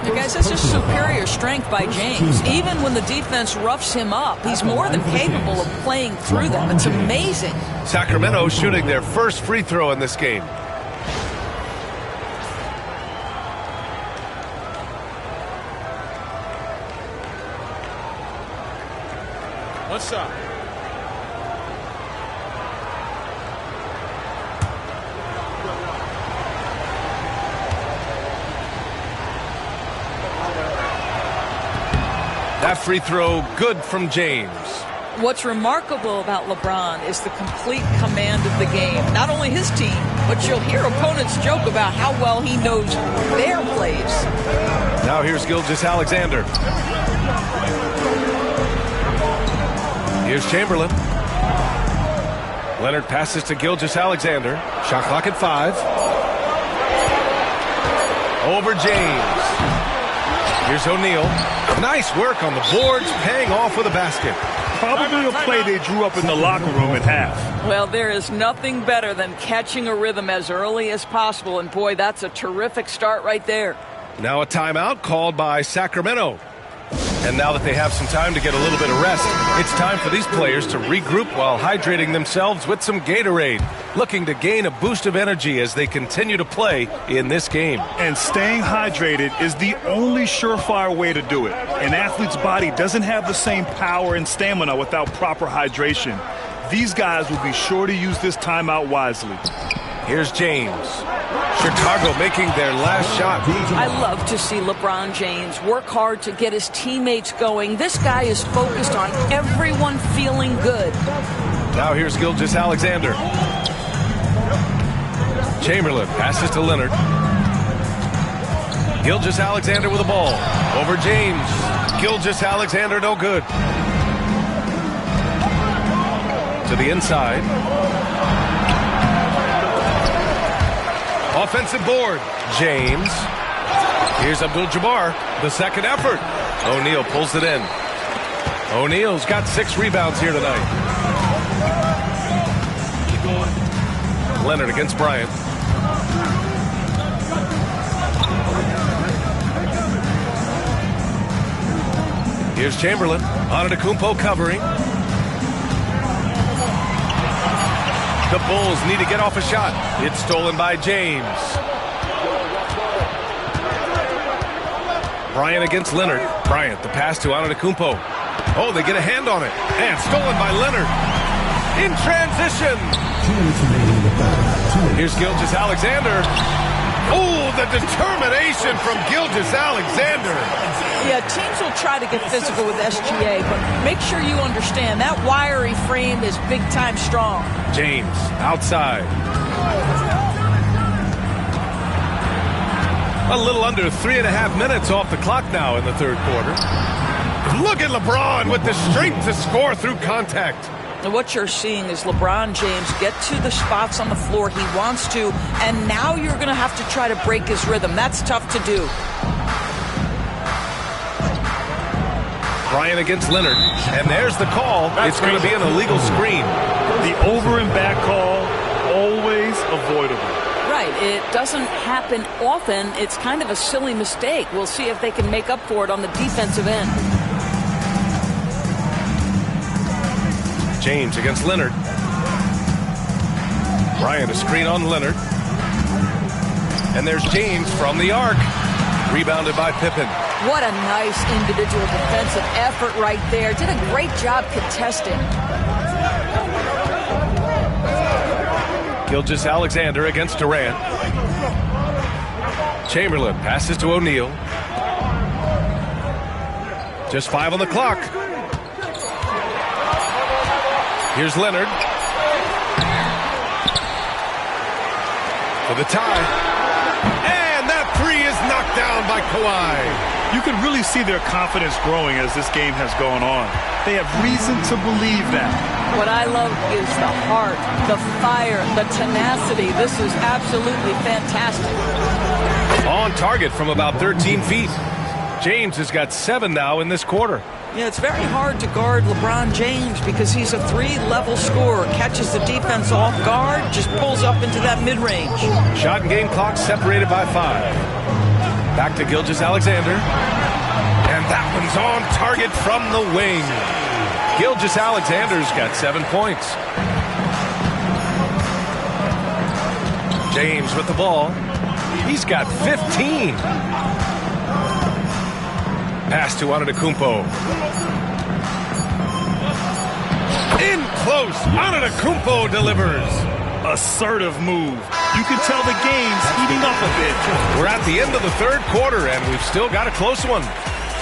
You guys, that's just superior strength by James. Even when the defense roughs him up, he's more than capable of playing through them. It's amazing. Sacramento shooting their first free throw in this game. What's up? That free throw, good from James. What's remarkable about LeBron is the complete command of the game. Not only his team, but you'll hear opponents joke about how well he knows their plays. Now here's Gilgeous-Alexander. Here's Chamberlain. Leonard passes to Gilgeous-Alexander. Shot clock at 5. Over James. Here's O'Neal. Nice work on the boards, paying off with a basket. Probably a play they drew up in the locker room at half. Well, there is nothing better than catching a rhythm as early as possible, and boy, that's a terrific start right there. Now a timeout called by Sacramento. And now that they have some time to get a little bit of rest, it's time for these players to regroup while hydrating themselves with some Gatorade, looking to gain a boost of energy as they continue to play in this game. And staying hydrated is the only surefire way to do it. An athlete's body doesn't have the same power and stamina without proper hydration. These guys will be sure to use this timeout wisely. Here's James. Chicago making their last shot. I love to see LeBron James work hard to get his teammates going. This guy is focused on everyone feeling good. Now here's Gilgeous-Alexander. Chamberlain passes to Leonard. Gilgeous-Alexander with the ball. Over James. Gilgeous-Alexander no good. To the inside. Offensive board. James. Here's Abdul-Jabbar. The second effort. O'Neal pulls it in. O'Neal's got 6 rebounds here tonight. Leonard against Bryant. Here's Chamberlain. Antetokounmpo covering. The Bulls need to get off a shot. It's stolen by James. Bryant against Leonard. Bryant, the pass to Antetokounmpo. Oh, they get a hand on it. And stolen by Leonard. In transition. Here's Gilgeous-Alexander. Oh, the determination from Gilgeous-Alexander. Yeah, teams will try to get physical with SGA, but make sure you understand that wiry frame is big-time strong. James, outside. A little under 3.5 minutes off the clock now in the third quarter. Look at LeBron with the strength to score through contact. And what you're seeing is LeBron James get to the spots on the floor he wants to, and now you're going to have to try to break his rhythm. That's tough to do. Bryant against Leonard, and there's the call. It's going to be an illegal screen. The over and back call, always avoidable. Right, it doesn't happen often. It's kind of a silly mistake. We'll see if they can make up for it on the defensive end. James against Leonard. Bryant a screen on Leonard. And there's James from the arc. Rebounded by Pippen. What a nice individual defensive effort right there. Did a great job contesting. Gilgeous-Alexander against Durant. Chamberlain passes to O'Neal. Just 5 on the clock. Here's Leonard. For the tie. And that three is knocked down by Kawhi. You can really see their confidence growing as this game has gone on. They have reason to believe that. What I love is the heart, the fire, the tenacity. This is absolutely fantastic. On target from about 13 feet. James has got 7 now in this quarter. Yeah, it's very hard to guard LeBron James because he's a 3-level scorer. Catches the defense off guard, just pulls up into that mid-range. Shot and game clock separated by 5. Back to Gilgeous-Alexander. And that one's on target from the wing. Gilgeous-Alexander's got 7 points. James with the ball. He's got 15. Pass to Antetokounmpo. In close. Antetokounmpo delivers. Assertive move. You can tell the game's heating up a bit. We're at the end of the third quarter, and we've still got a close one.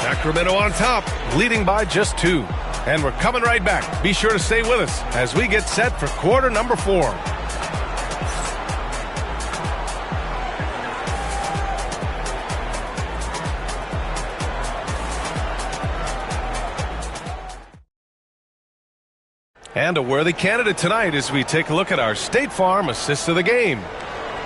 Sacramento on top, leading by just 2. And we're coming right back. Be sure to stay with us as we get set for quarter number 4. And a worthy candidate tonight as we take a look at our State Farm assist of the game.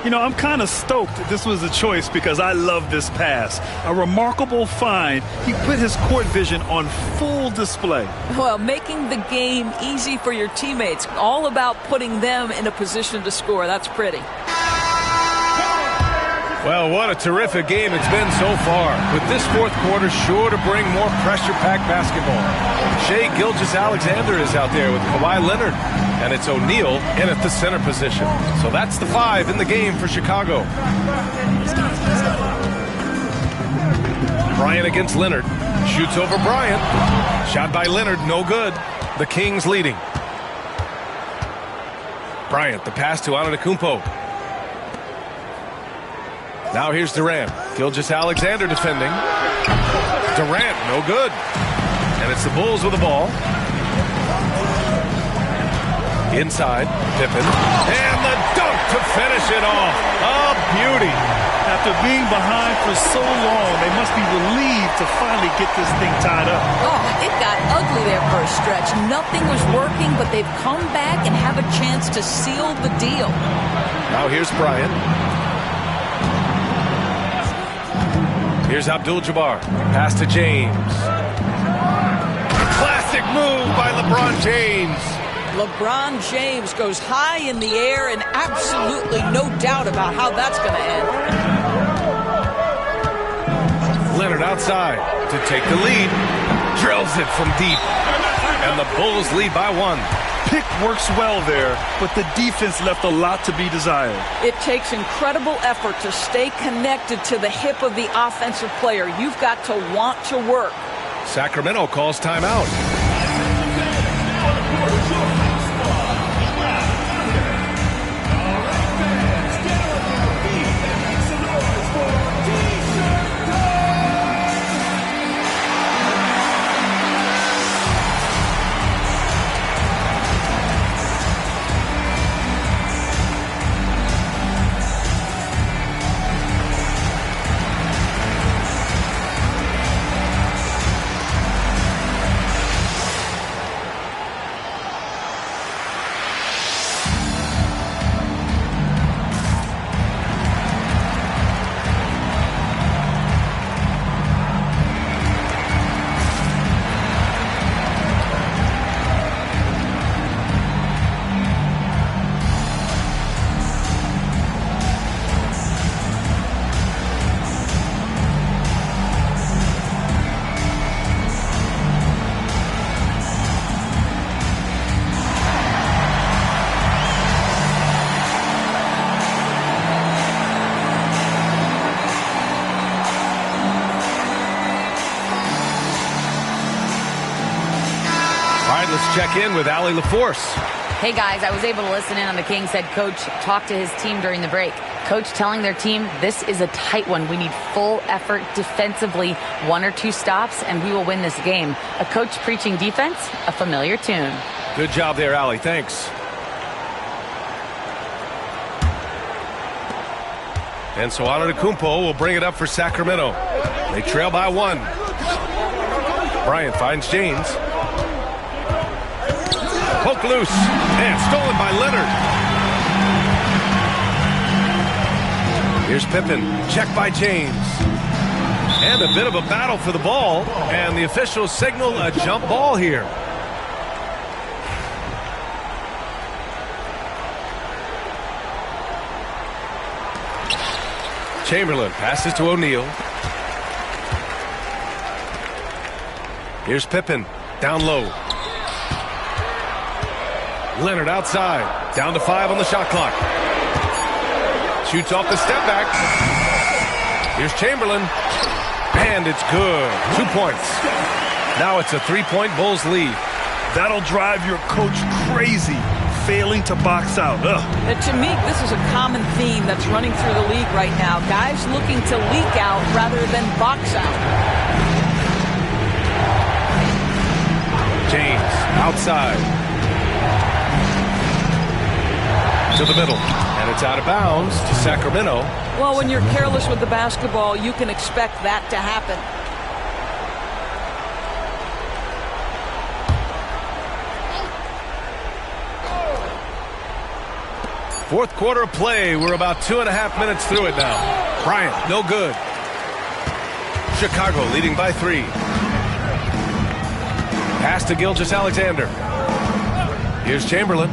You know, I'm kind of stoked this was a choice because I love this pass. A remarkable find. He put his court vision on full display. Well, making the game easy for your teammates. All about putting them in a position to score. That's pretty. Well, what a terrific game it's been so far, with this fourth quarter sure to bring more pressure-packed basketball. Shai Gilgeous-Alexander is out there with Kawhi Leonard, and it's O'Neal in at the center position. So that's the 5 in the game for Chicago. Bryant against Leonard. Shoots over Bryant. Shot by Leonard, no good. The Kings leading. Bryant, the pass to Antetokounmpo. Now here's Durant. Gilgeous-Alexander defending. Durant, no good. And it's the Bulls with the ball. Inside, Pippen. And the dunk to finish it off. A beauty. After being behind for so long, they must be relieved to finally get this thing tied up. Oh, it got ugly there for a stretch. Nothing was working, but they've come back and have a chance to seal the deal. Now here's Bryant. Here's Abdul-Jabbar. Pass to James. Classic move by LeBron James. LeBron James goes high in the air and absolutely no doubt about how that's going to end. Leonard outside to take the lead. Drills it from deep. And the Bulls lead by 1. Pick works well there, but the defense left a lot to be desired. It takes incredible effort to stay connected to the hip of the offensive player. You've got to want to work. Sacramento calls timeout. Let's check in with Allie LaForce. Hey guys, I was able to listen in on the Kings head coach talk to his team during the break. Coach telling their team, this is a tight one. We need full effort defensively, 1 or 2 stops, and we will win this game. A coach preaching defense, a familiar tune. Good job there, Allie. Thanks. And so Antetokounmpo will bring it up for Sacramento. They trail by 1. Bryant finds James. Poked loose. And stolen by Leonard. Here's Pippen. Checked by James. And a bit of a battle for the ball. And the officials signal a jump ball here. Chamberlain passes to O'Neal. Here's Pippen. Down low. Leonard outside. Down to 5 on the shot clock. Shoots off the step back. Here's Chamberlain. And it's good. 2 points. Now it's a 3-point Bulls lead. That'll drive your coach crazy, failing to box out. To me, this is a common theme that's running through the league right now. Guys looking to leak out rather than box out. James outside. To the middle. And it's out of bounds to Sacramento. Well, when you're careless with the basketball, you can expect that to happen. Fourth quarter of play. We're about 2.5 minutes through it now. Bryant, no good. Chicago leading by 3. Pass to Gilgeous-Alexander. Here's Chamberlain.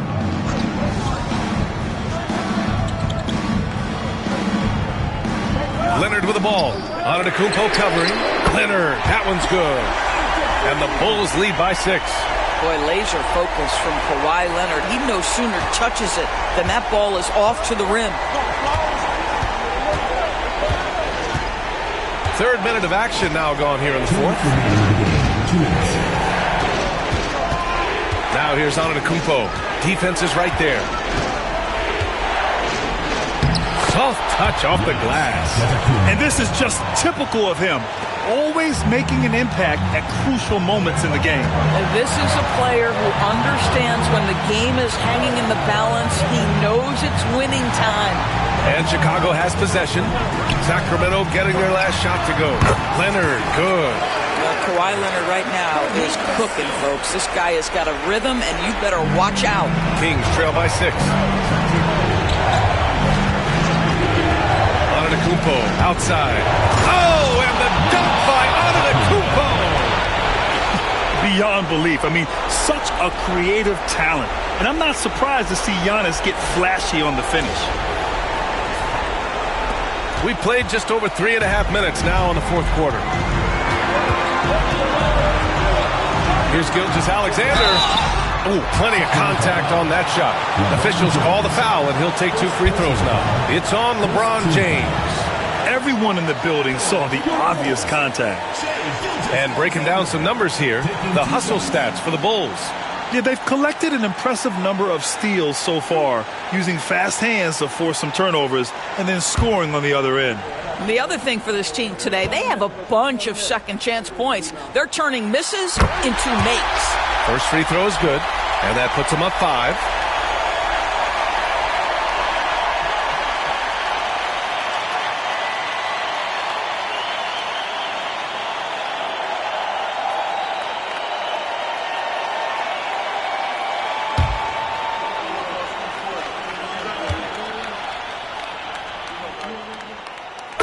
Leonard with the ball. Antetokounmpo covering. Leonard, that one's good. And the Bulls lead by 6. Boy, laser focus from Kawhi Leonard. He no sooner touches it than that ball is off to the rim. Third minute of action now gone here in the fourth. Now here's Antetokounmpo. Defense is right there. Soft touch off the glass. And this is just typical of him. Always making an impact at crucial moments in the game. And this is a player who understands when the game is hanging in the balance. He knows it's winning time. And Chicago has possession. Sacramento getting their last shot to go. Leonard, good. Well, Kawhi Leonard right now is cooking, folks. This guy has got a rhythm, and you better watch out. Kings trail by 6. Antetokounmpo outside. Oh, and the dunk by Antetokounmpo. Beyond belief. I mean, such a creative talent. And I'm not surprised to see Giannis get flashy on the finish. We played just over 3.5 minutes now in the fourth quarter. Here's Gilgeous-Alexander. Oh, plenty of contact on that shot. Officials call the foul, and he'll take 2 free throws now. It's on LeBron James. Everyone in the building saw the obvious contact. And breaking down some numbers here, the hustle stats for the Bulls. Yeah, they've collected an impressive number of steals so far, using fast hands to force some turnovers and then scoring on the other end. The other thing for this team today, they have a bunch of second chance points. They're turning misses into makes. First free throw is good, and that puts them up 5.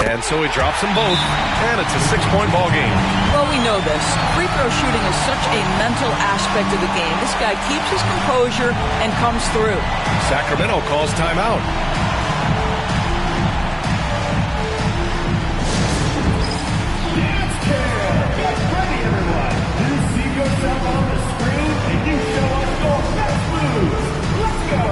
And so he drops them both, and it's a 6-point ball game. Well, we know this. Free throw shooting is such a mental aspect of the game. This guy keeps his composure and comes through. Sacramento calls timeout. Dance Camp! Get ready, everyone! You see yourself on the screen, and you show us your best moves. Let's go!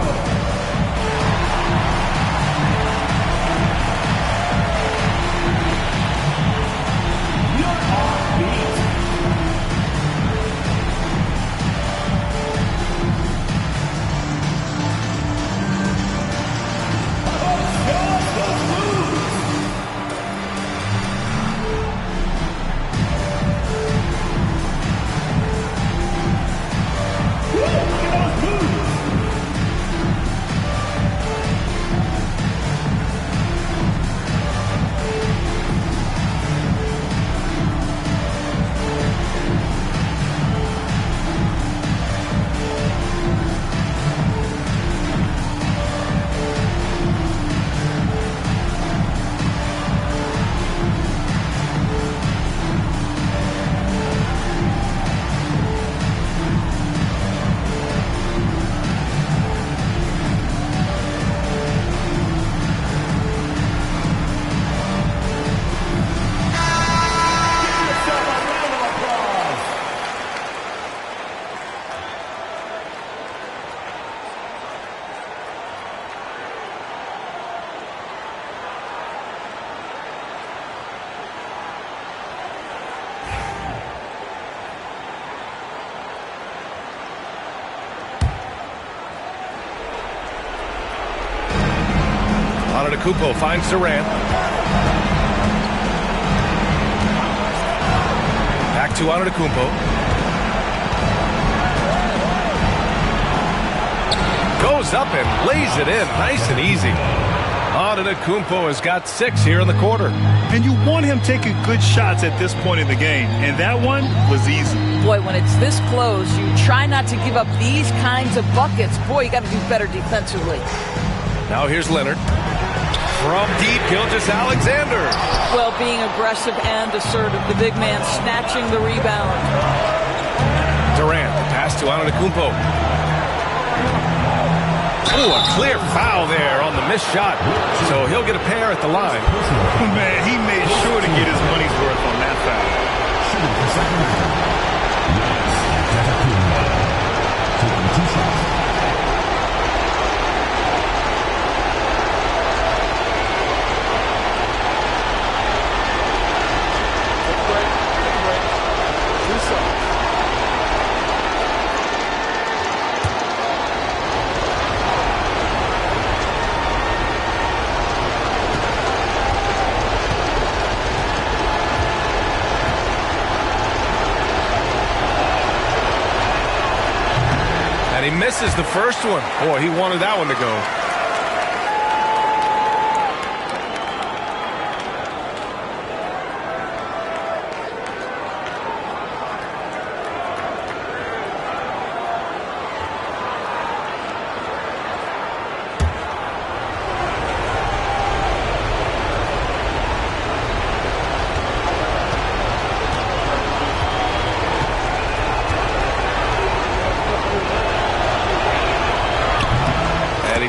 Antetokounmpo finds Durant. Back to Antetokounmpo. Goes up and lays it in nice and easy. Antetokounmpo has got 6 here in the quarter. And you want him taking good shots at this point in the game, and that one was easy. Boy, when it's this close, you try not to give up these kinds of buckets. Boy, you got to do better defensively. Now here's Leonard. From deep, Gilgeous-Alexander. Well, being aggressive and assertive, the big man snatching the rebound. Durant, the pass to Antetokounmpo. Oh, a clear foul there on the missed shot. So he'll get a pair at the line. Man, he made sure to get his money's worth on that foul. And he misses the first one. Boy, he wanted that one to go.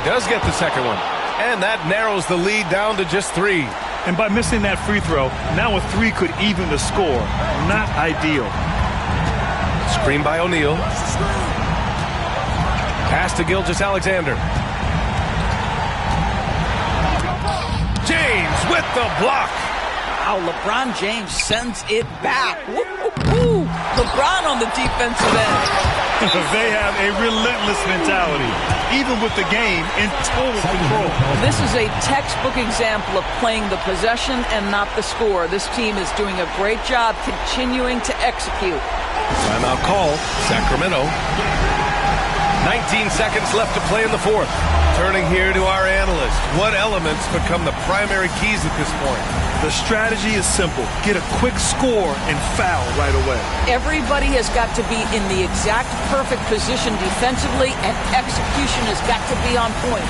Does get the second one, and that narrows the lead down to just 3. And by missing that free throw, now a 3 could even the score. Not ideal. Screen by O'Neal. Pass to Gilgeous-Alexander. James with the block. Wow, LeBron James sends it back. Woo, woo, woo. LeBron on the defensive end. They have a relentless mentality, even with the game in total control. This is a textbook example of playing the possession and not the score. This team is doing a great job continuing to execute. Timeout call, Sacramento. 19 seconds left to play in the fourth. Turning here to our analyst. What elements become the primary keys at this point? The strategy is simple. Get a quick score and foul right away. Everybody has got to be in the exact perfect position defensively, and execution has got to be on point.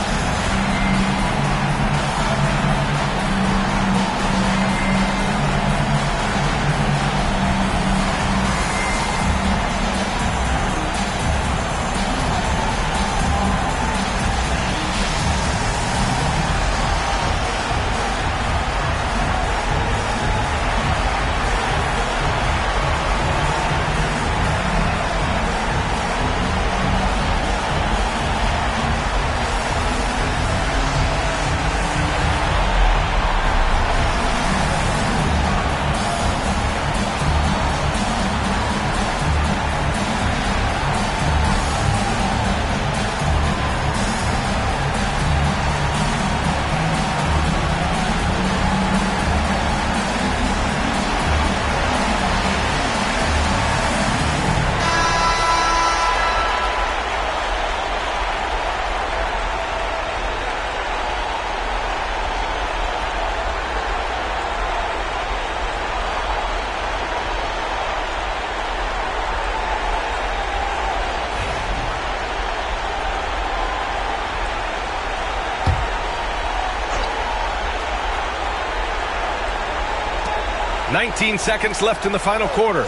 $19 seconds left in the final quarter.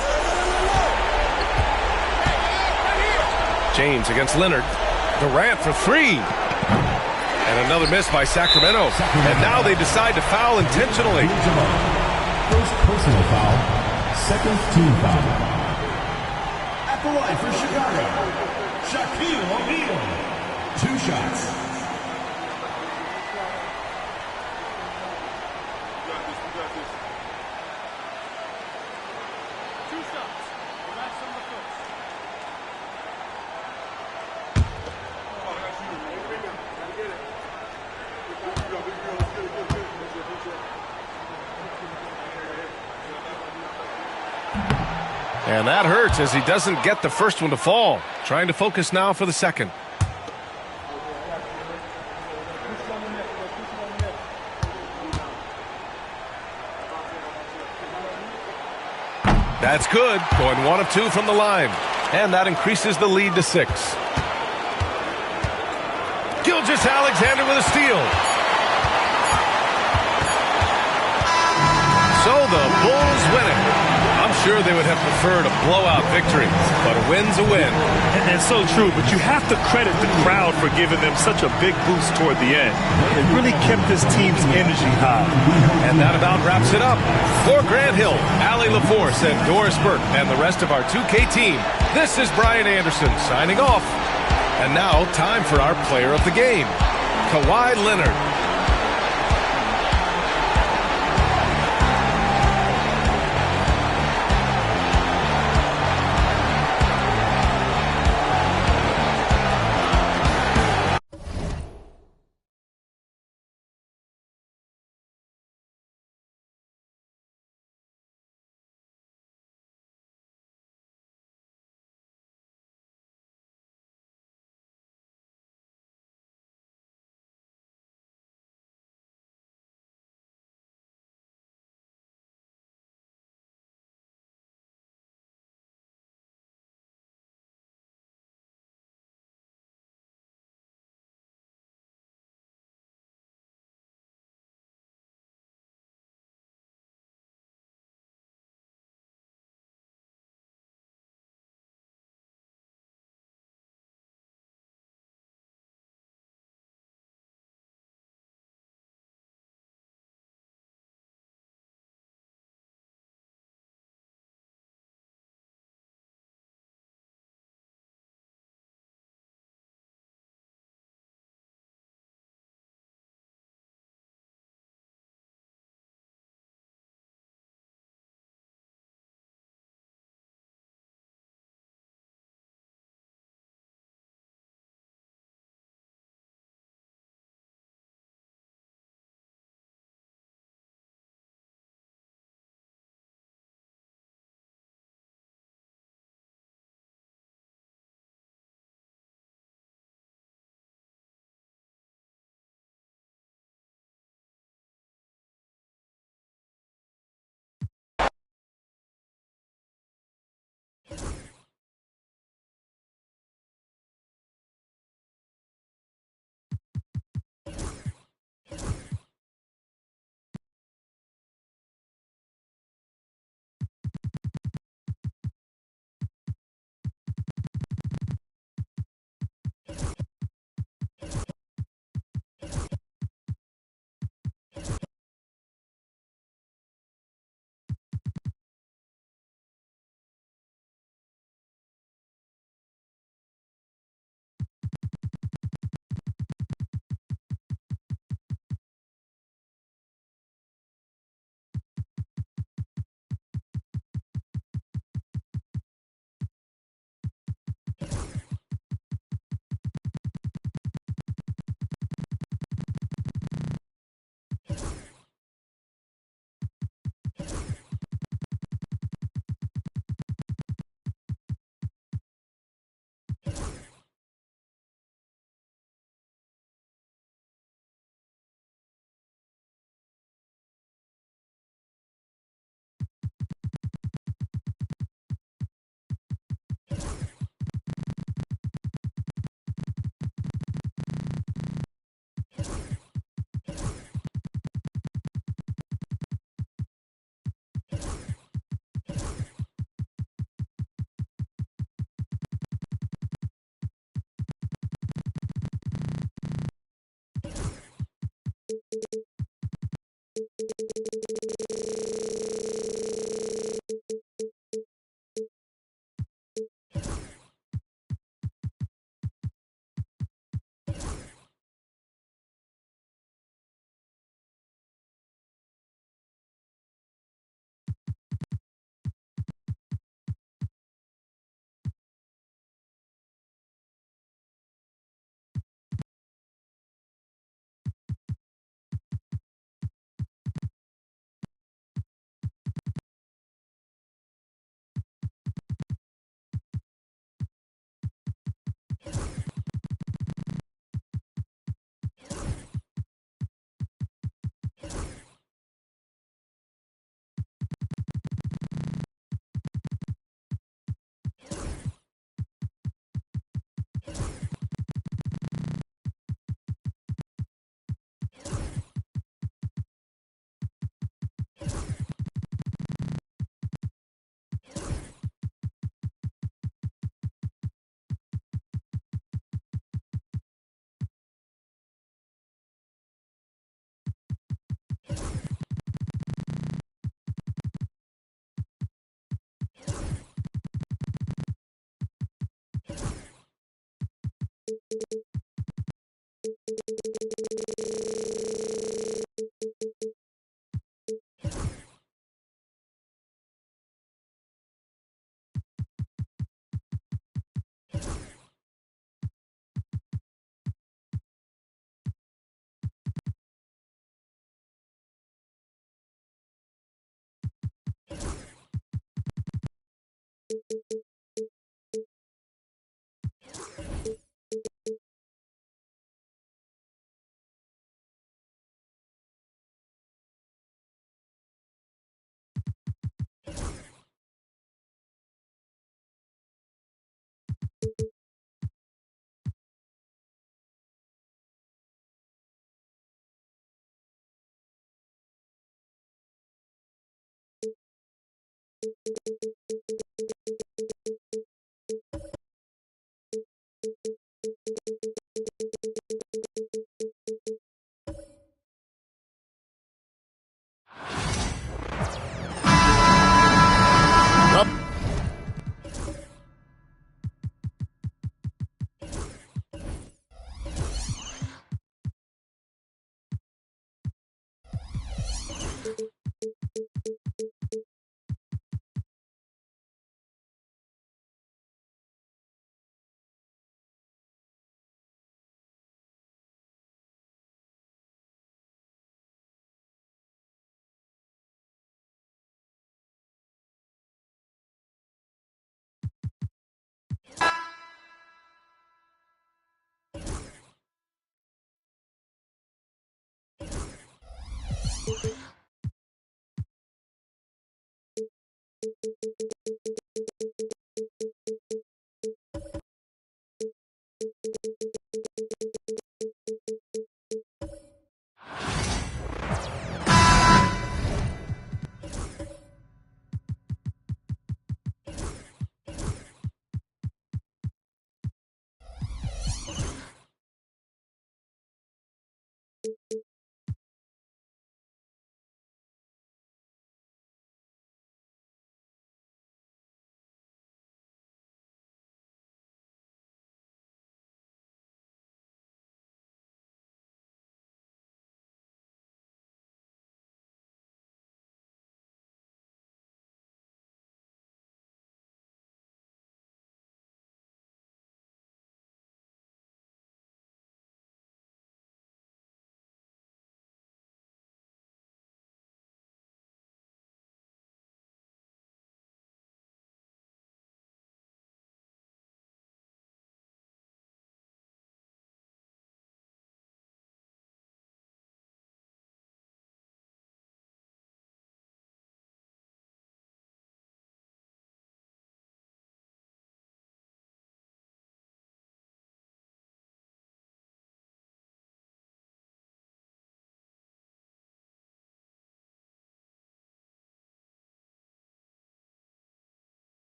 James against Leonard. Durant for 3. And another miss by Sacramento. And now they decide to foul intentionally. First personal foul, second team foul. At the line for Chicago, Shaquille O'Neal. 2 shots. And that hurts as he doesn't get the first one to fall. Trying to focus now for the second. That's good. Going 1 of 2 from the line. And that increases the lead to 6. Gilgeous-Alexander with a steal. So the Bulls win it. I'm sure they would have preferred a blowout victory, but a win's a win. And so true, but you have to credit the crowd for giving them such a big boost toward the end. It really kept this team's energy high. And that about wraps it up. For Grant Hill, Allie LaForce, and Doris Burke, and the rest of our 2K team, this is Brian Anderson signing off. And now, time for our player of the game, Kawhi Leonard.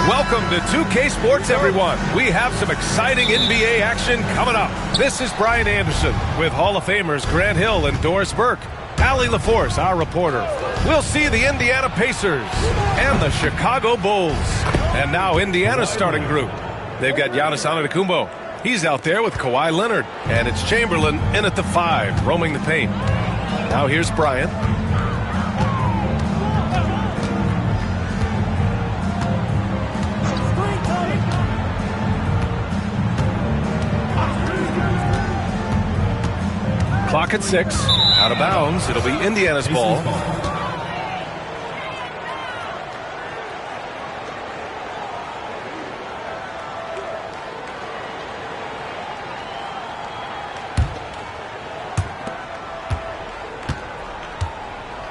Welcome to 2K Sports, everyone. We have some exciting NBA action coming up. This is Brian Anderson with Hall of Famers Grant Hill and Doris Burke. Allie LaForce, our reporter. We'll see the Indiana Pacers and the Chicago Bulls. And now Indiana's starting group. They've got Giannis Antetokounmpo. He's out there with Kawhi Leonard. And it's Chamberlain in at the 5, roaming the paint. Now here's Bryant. Clock at 6. Out of bounds. It'll be Indiana's ball.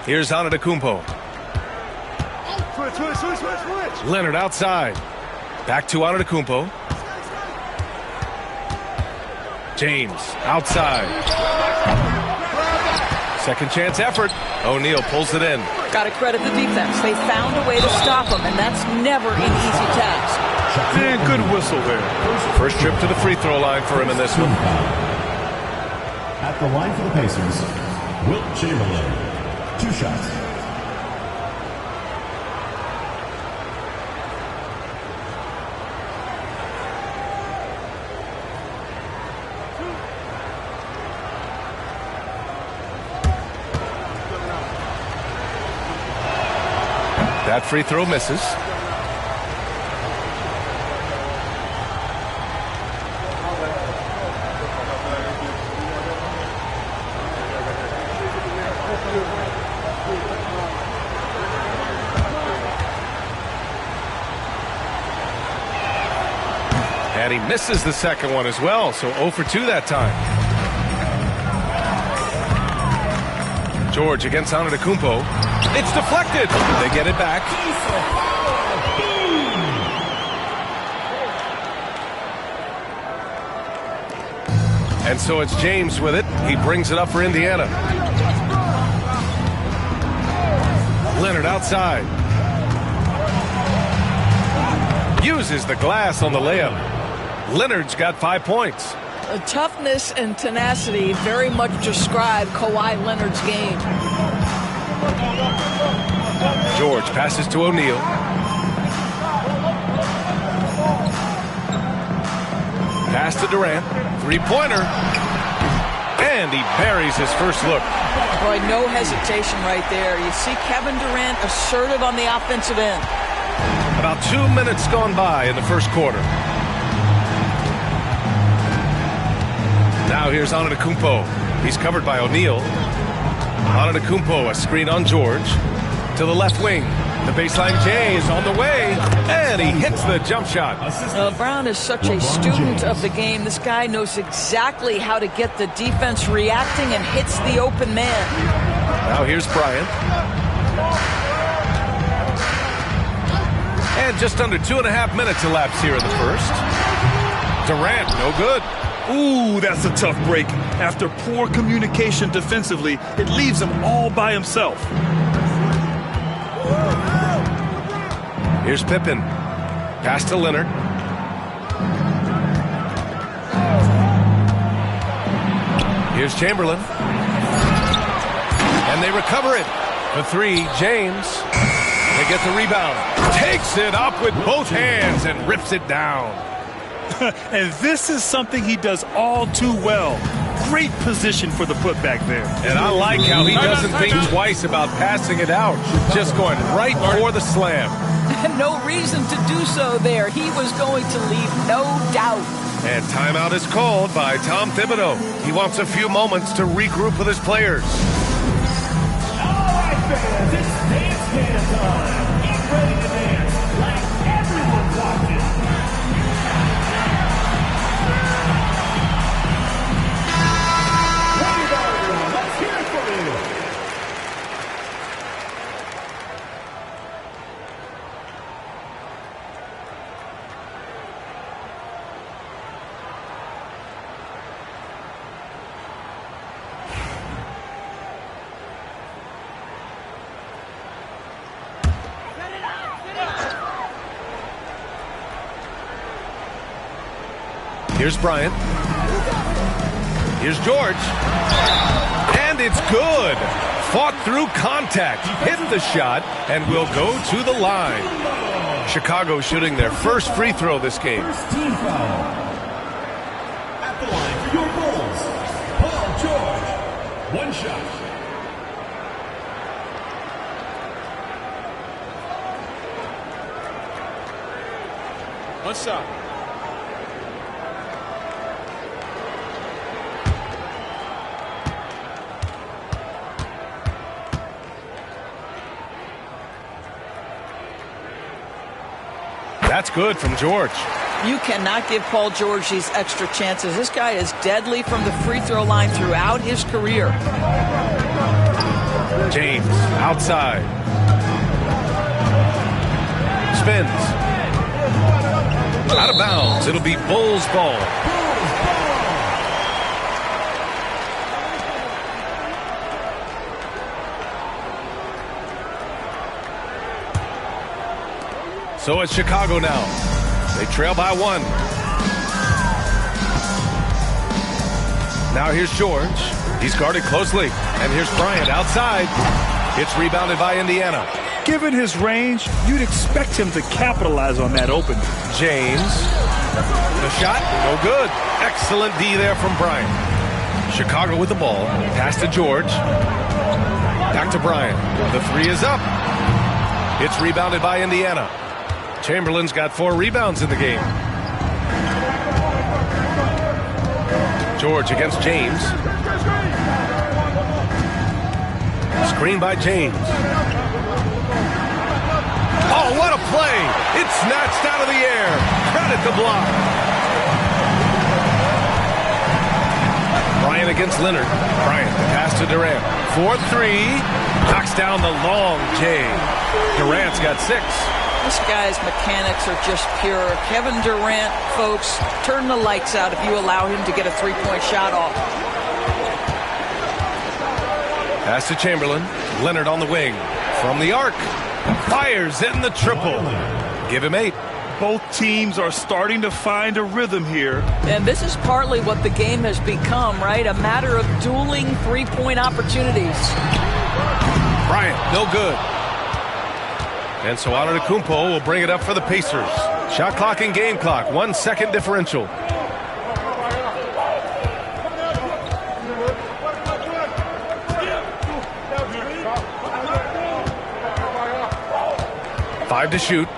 Here's Antetokounmpo. Switch. Leonard outside. Back to Antetokounmpo. James outside. Second chance effort. O'Neal pulls it in. Got to credit the defense. They found a way to stop him, and that's never an easy task. And good whistle there. First trip to the free throw line for him in this one. At the line for the Pacers, Wilt Chamberlain. 2 shots. That free throw misses. And he misses the second one as well, so 0 for 2 that time. George against Antetokounmpo. It's deflected. They get it back. And so it's James with it. He brings it up for Indiana. Leonard outside. Uses the glass on the layup. Leonard's got 5 points. Toughness and tenacity very much describe Kawhi Leonard's game. George passes to O'Neal. Pass to Durant. 3-pointer. And he buries his first look. Boy, no hesitation right there. You see Kevin Durant assertive on the offensive end. About 2 minutes gone by in the first quarter. Now here's Antetokounmpo. He's covered by O'Neal. Antetokounmpo, a screen on George. To the left wing. The baseline J is on the way. And he hits the jump shot. Brown is such a student of the game. This guy knows exactly how to get the defense reacting and hits the open man. Now here's Bryant. And just under 2.5 minutes elapsed here in the first. Durant, no good. Ooh, that's a tough break. After poor communication defensively, it leaves him all by himself. Here's Pippen. Pass to Leonard. Here's Chamberlain. And they recover it. The 3, James. They get the rebound. Takes it up with both hands and rips it down. And this is something he does all too well. Great position for the putback there. And I like how he doesn't think twice about passing it out. Just going right for the slam. No reason to do so there. He was going to leave no doubt. And timeout is called by Tom Thibodeau. He wants a few moments to regroup with his players. All right, fans, it's dance can time. Get ready to dance like everyone's watching. Let's hear it for you. Here's Bryant. Here's George. And it's good. Fought through contact, hit the shot, and will go to the line. Chicago shooting their first free throw this game. First team foul. At the line for your Bulls, Paul George. One shot. One shot. That's good from George. You cannot give Paul George these extra chances. This guy is deadly from the free throw line throughout his career. James outside. Spins. Out of bounds. It'll be Bulls ball. So it's Chicago now. They trail by 1. Now here's George. He's guarded closely. And here's Bryant outside. It's rebounded by Indiana. Given his range, you'd expect him to capitalize on that opening. James. The shot, no good. Excellent D there from Bryant. Chicago with the ball. Pass to George. Back to Bryant. The 3 is up. It's rebounded by Indiana. Chamberlain's got 4 rebounds in the game. George against James. Screen by James. Oh, what a play! It's snatched out of the air. Credit the block. Bryant against Leonard. Bryant, the pass to Durant. 4-3. Knocks down the long J. Durant's got 6. This guy's mechanics are just pure. Kevin Durant, folks, turn the lights out if you allow him to get a three-point shot off. Pass to Chamberlain. Leonard on the wing. From the arc. Fires in the triple. Give him 8. Both teams are starting to find a rhythm here. And this is partly what the game has become, right? A matter of dueling three-point opportunities. Bryant, no good. And so Antetokounmpo will bring it up for the Pacers. Shot clock and game clock. 1 second differential. Five to shoot.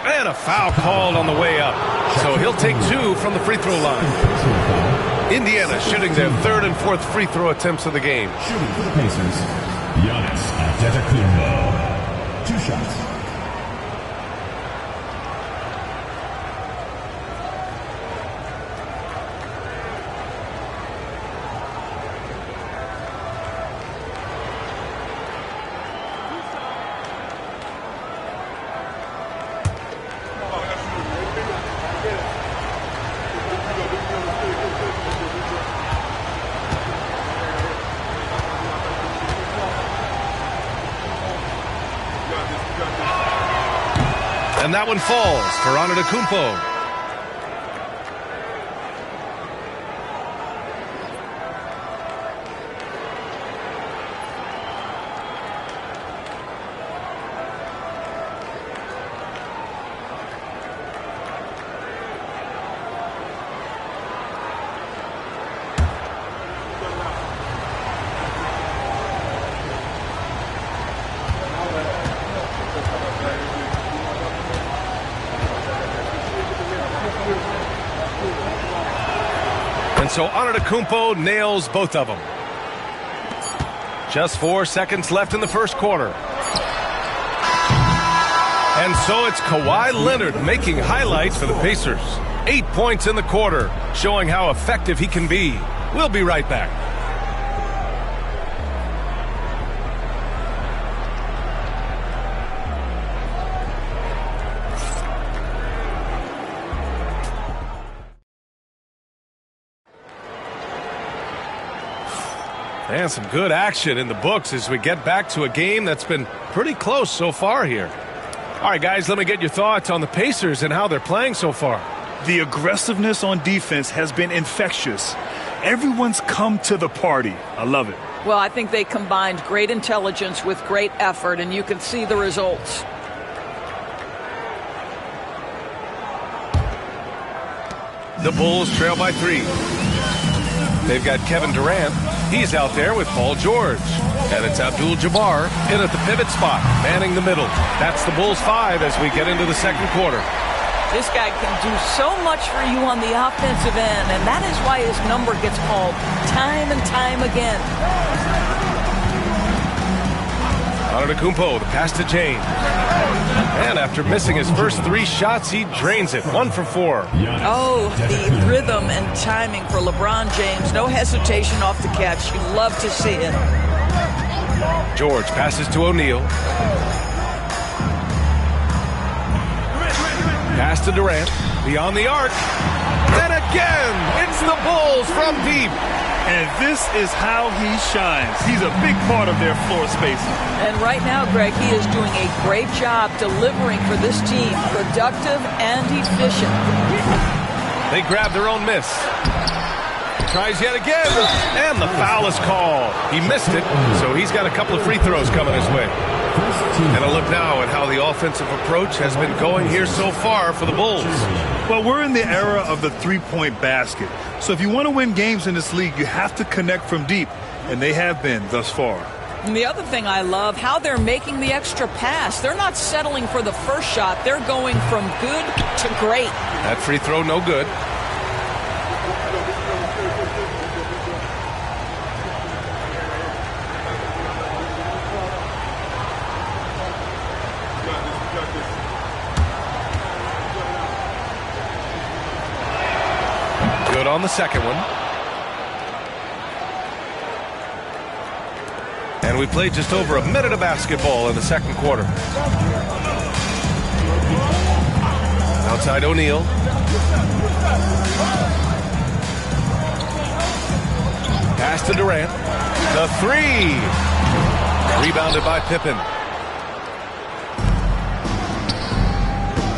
And a foul called on the way up. So he'll take 2 from the free throw line. Indiana shooting their 3rd and 4th free throw attempts of the game. Shooting for the Pacers, Giannis Antetokounmpo. 2 shots. And that one falls for Antetokounmpo. And so Antetokounmpo nails both of them. Just 4 seconds left in the first quarter. And so it's Kawhi Leonard making highlights for the Pacers. 8 points in the quarter, showing how effective he can be. We'll be right back. And some good action in the books as we get back to a game that's been pretty close so far here. All right, guys, let me get your thoughts on the Pacers and how they're playing so far. The aggressiveness on defense has been infectious. Everyone's come to the party. I love it. Well, I think they combined great intelligence with great effort, and you can see the results. The Bulls trail by 3. They've got Kevin Durant. He's out there with Paul George. And it's Abdul-Jabbar in at the pivot spot, manning the middle. That's the Bulls 5 as we get into the second quarter. This guy can do so much for you on the offensive end, and that is why his number gets called time and time again. Antetokounmpo, the pass to James. And after missing his first 3 shots, he drains it. 1 for 4. Oh, the rhythm and timing for LeBron James. No hesitation off the catch. You love to see it. George passes to O'Neal. Pass to Durant. Beyond the arc. And again, it's the Bulls from deep. And this is how he shines. He's a big part of their floor spacing. And right now, Greg, he is doing a great job delivering for this team. Productive and efficient. They grab their own miss. Tries yet again. And the foul is called. He missed it, so he's got a couple of free throws coming his way. And a look now at how the offensive approach has been going here so far for the Bulls. Well, we're in the era of the three-point basket. So if you want to win games in this league, you have to connect from deep. And they have been thus far. And the other thing I love, how they're making the extra pass. They're not settling for the first shot. They're going from good to great. That free throw, no good. Good on the second one. And we played just over a minute of basketball in the second quarter. Outside O'Neal. Pass to Durant. The 3. Rebounded by Pippen.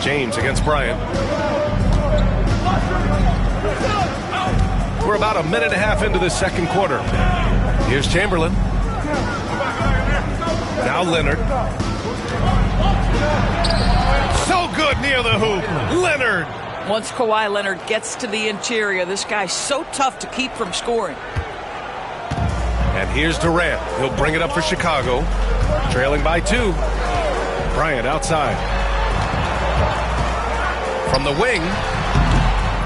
James against Bryant. We're about a minute and a half into the second quarter. Here's Chamberlain. Now Leonard. So good near the hoop. Leonard. Once Kawhi Leonard gets to the interior, this guy's so tough to keep from scoring. And here's Durant. He'll bring it up for Chicago. Trailing by 2. Bryant outside. From the wing.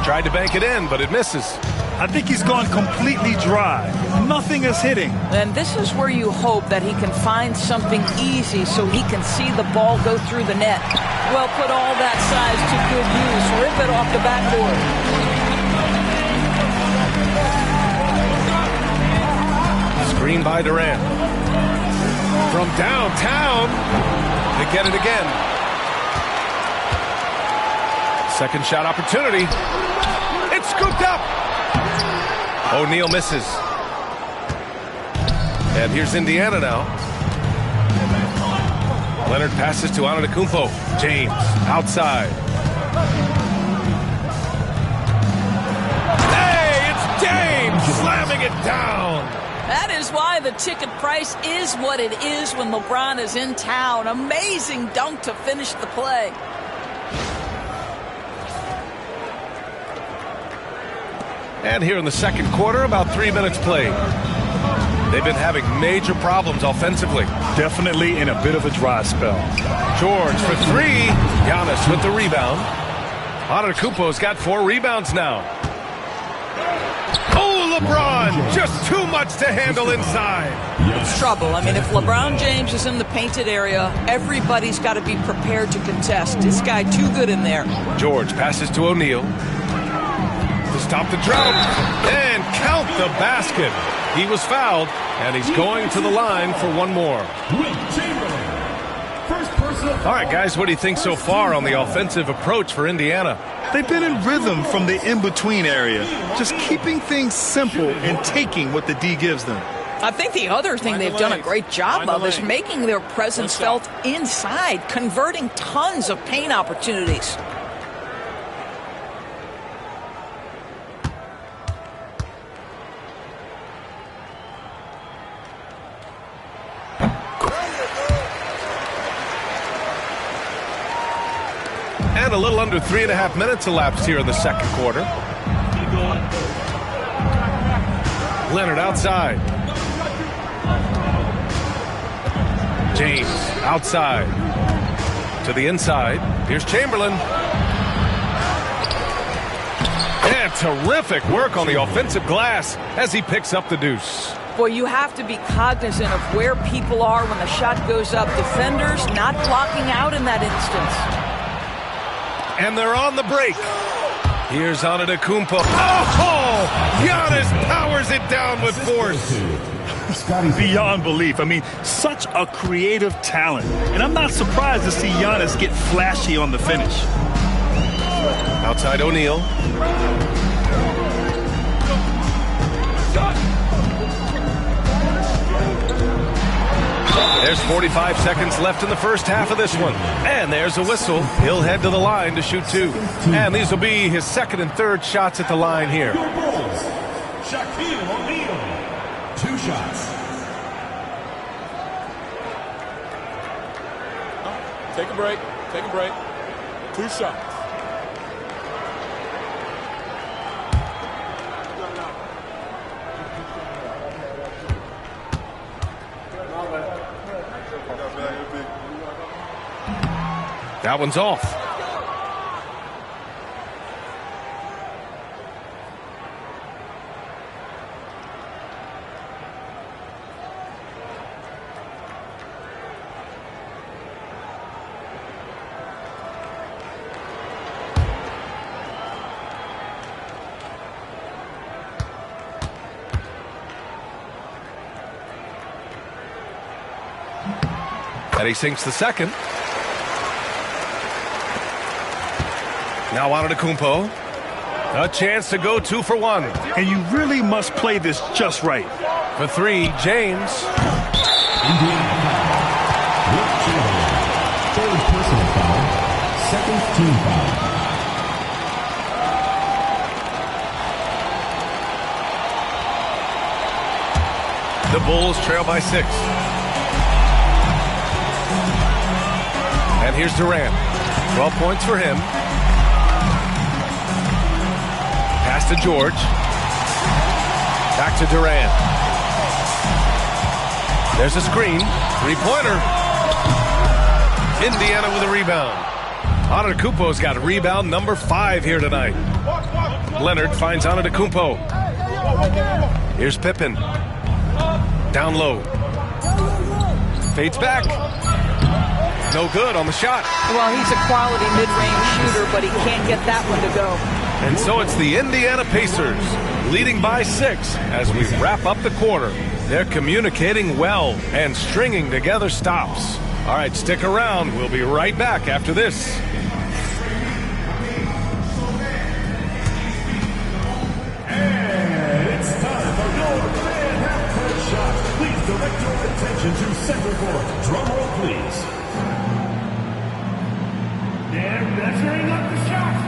Tried to bank it in, but it misses. I think he's gone completely dry. Nothing is hitting. And this is where you hope that he can find something easy so he can see the ball go through the net. Well, put all that size to good use. Rip it off the backboard. Screen by Durant. From downtown. They get it again. Second shot opportunity. It's scooped up. O'Neal misses. And here's Indiana now. Leonard passes to Antetokounmpo. James outside. Hey, it's James slamming it down. That is why the ticket price is what it is when LeBron is in town. Amazing dunk to finish the play. And here in the second quarter, about 3 minutes played. They've been having major problems offensively. Definitely in a bit of a dry spell. George for 3. Giannis with the rebound. Antetokounmpo's got 4 rebounds now. Oh, LeBron! Just too much to handle inside. It's trouble. I mean, if LeBron James is in the painted area, everybody's got to be prepared to contest. This guy too good in there. George passes to O'Neal. To stop the drought and count the basket. He was fouled, and he's going to the line for one more. All right, guys, what do you think so far on the offensive approach for Indiana? They've been in rhythm from the in-between area, just keeping things simple and taking what the D gives them. I think the other thing they've done a great job of is making their presence felt inside, converting tons of paint opportunities. And a little under 3.5 minutes elapsed here in the second quarter. Leonard outside. James outside. To the inside. Here's Chamberlain. And terrific work on the offensive glass as he picks up the deuce. Boy, you have to be cognizant of where people are when the shot goes up. Defenders not blocking out in that instance. And they're on the break. Here's Antetokounmpo. Oh! Giannis powers it down with force. Beyond belief. I mean, such a creative talent. And I'm not surprised to see Giannis get flashy on the finish. Outside O'Neal. There's 45 seconds left in the first half of this one. And there's a whistle. He'll head to the line to shoot two. And these will be his second and third shots at the line here. Shaquille O'Neal, 2 shots. Take a break. Take a break. 2 shots. That one's off. And he sinks the second. Now Antetokounmpo. A chance to go 2 for 1. And you really must play this just right. For 3, James. Third personal foul. Second team foul. The Bulls trail by 6. And here's Durant. 12 points for him. Pass to George. Back to Durant. There's a screen. 3-pointer. Indiana with a rebound. Antetokounmpo's got rebound number 5 here tonight. Leonard finds Antetokounmpo. Here's Pippen. Down low. Fades back. No good on the shot. Well, he's a quality mid-range shooter, but he can't get that one to go. And so it's the Indiana Pacers leading by 6 as we wrap up the quarter. They're communicating well and stringing together stops. All right, stick around. We'll be right back after this. And it's time for your fan half-court shot. Please direct your attention to center court. Drum roll, please. And measuring up the shot.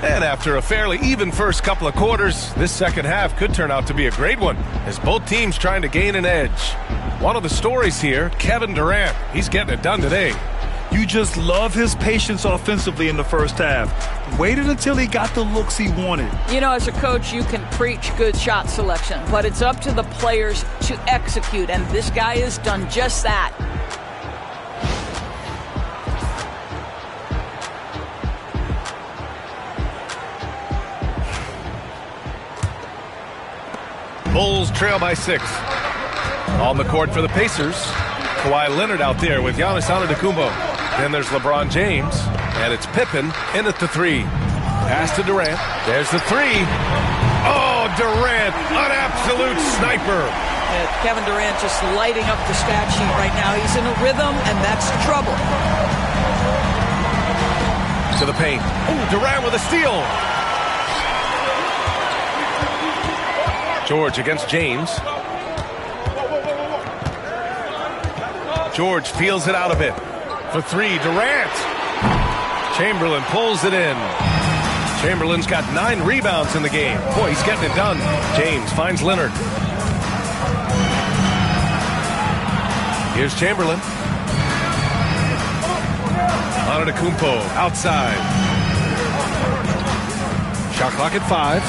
And after a fairly even first couple of quarters, this second half could turn out to be a great one as both teams trying to gain an edge. One of the stories here, Kevin Durant. He's getting it done today. You just love his patience offensively in the first half. Waited until he got the looks he wanted. You know, as a coach, you can preach good shot selection, but it's up to the players to execute, and this guy has done just that. Bulls trail by 6. On the court for the Pacers, Kawhi Leonard out there with Giannis Antetokounmpo. Then there's LeBron James, and it's Pippen in at the 3. Pass to Durant. There's the 3. Oh, Durant, an absolute sniper. Kevin Durant just lighting up the stat sheet right now. He's in a rhythm, and that's trouble. To the paint. Ooh, Durant with a steal. George against James. George feels it out a bit. For 3, Durant. Chamberlain pulls it in. Chamberlain's got 9 rebounds in the game. Boy, he's getting it done. James finds Leonard. Here's Chamberlain. Antetokounmpo outside. Shot clock at 5.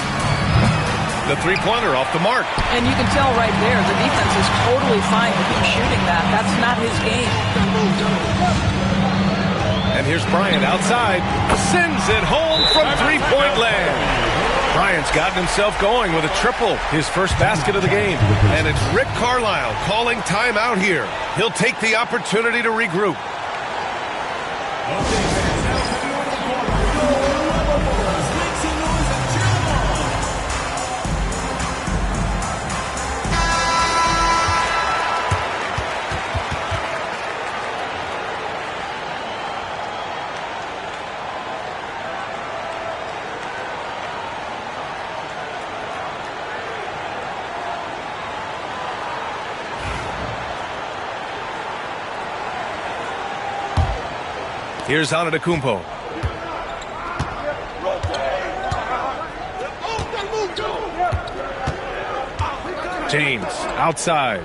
The three-pointer off the mark. And you can tell right there, the defense is totally fine with him shooting that. That's not his game. And here's Bryant outside. Sends it home from three-point land. Bryant's gotten himself going with a triple, his first basket of the game. And it's Rick Carlisle calling timeout here. He'll take the opportunity to regroup. Here's Antetokounmpo. James outside.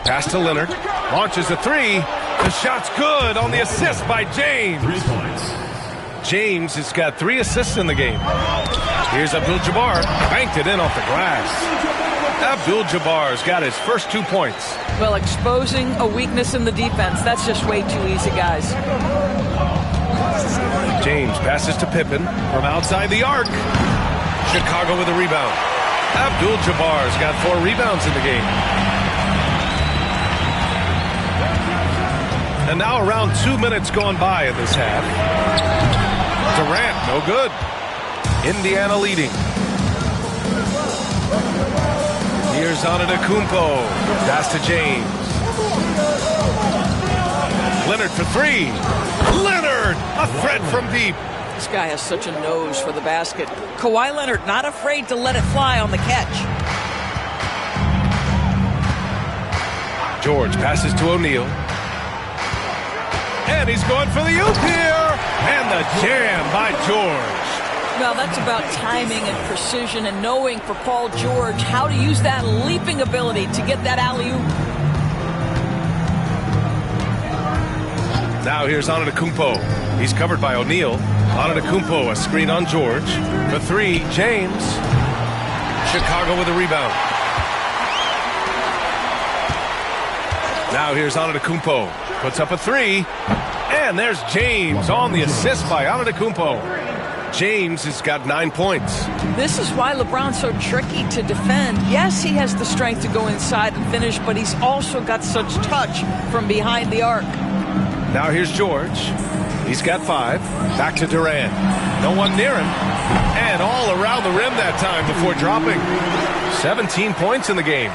Pass to Leonard. Launches a 3. The shot's good on the assist by James. 3 points. James has got 3 assists in the game. Here's Abdul-Jabbar. Banked it in off the glass. Abdul-Jabbar's got his first 2 points. Well, exposing a weakness in the defense, that's just way too easy, guys. James passes to Pippen from outside the arc. Chicago with a rebound. Abdul-Jabbar's got 4 rebounds in the game. And now around 2 minutes gone by in this half. Durant, no good. Indiana leading. Here's Antetokounmpo. Pass to James. Leonard for 3. Leonard, a threat from deep. This guy has such a nose for the basket. Kawhi Leonard not afraid to let it fly on the catch. George passes to O'Neal. And he's going for the oop here. And the jam by George. Well, that's about timing and precision and knowing for Paul George how to use that leaping ability to get that alley-oop. Now here's Antetokounmpo. He's covered by O'Neal. Antetokounmpo, a screen on George. For 3, James. Chicago with a rebound. Now here's Antetokounmpo. Puts up a 3. And there's James on the assist by Antetokounmpo. James has got 9 points. This is why LeBron's so tricky to defend. Yes, he has the strength to go inside and finish, but he's also got such touch from behind the arc. Now here's George. He's got 5. Back to Durant. No one near him. And all around the rim that time before dropping. 17 points in the game.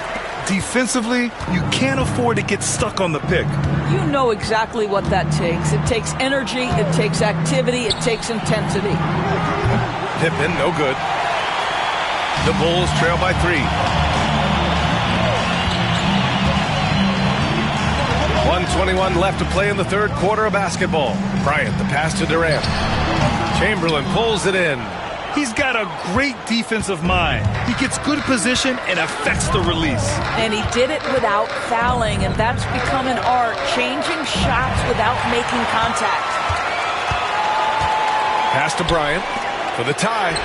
Defensively, you can't afford to get stuck on the pick. You know exactly what that takes. It takes energy, it takes activity, it takes intensity. Pippen, no good. The Bulls trail by 3. 1:21 left to play in the third quarter of basketball. Bryant, the pass to Durant. Chamberlain pulls it in. He's got a great defensive mind. He gets good position and affects the release. And he did it without fouling, and that's become an art, changing shots without making contact. Pass to Bryant for the tie.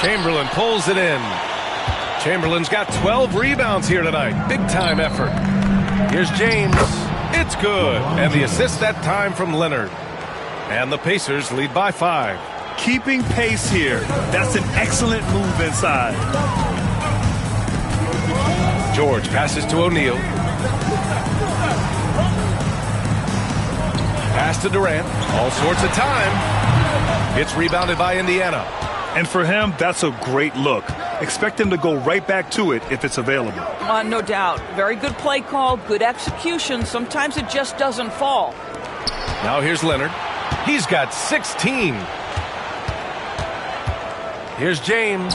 Chamberlain pulls it in. Chamberlain's got 12 rebounds here tonight. Big time effort. Here's James. It's good. And the assist that time from Leonard. And the Pacers lead by 5. Keeping pace here. That's an excellent move inside. George passes to O'Neal. Pass to Durant. All sorts of time. It's rebounded by Indiana. And for him, that's a great look. Expect him to go right back to it if it's available. No doubt. Very good play call, good execution. Sometimes it just doesn't fall. Now here's Leonard. He's got 16. Here's James.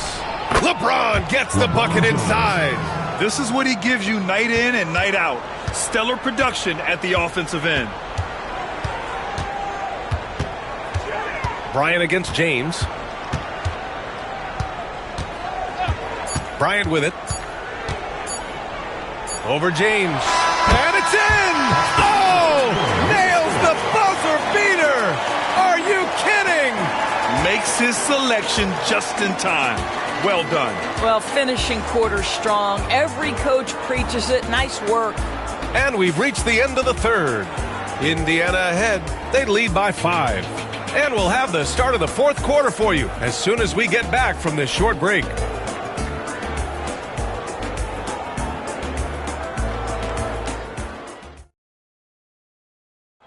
LeBron gets the bucket inside. This is what he gives you night in and night out. Stellar production at the offensive end. Bryant against James. Bryant with it. Over James. And it's in! Oh! Nails the buzzer beater! Are you kidding? Makes his selection just in time. Well done. Well, finishing quarter strong. Every coach preaches it. Nice work. And we've reached the end of the third. Indiana ahead. They lead by 5. And we'll have the start of the fourth quarter for you as soon as we get back from this short break.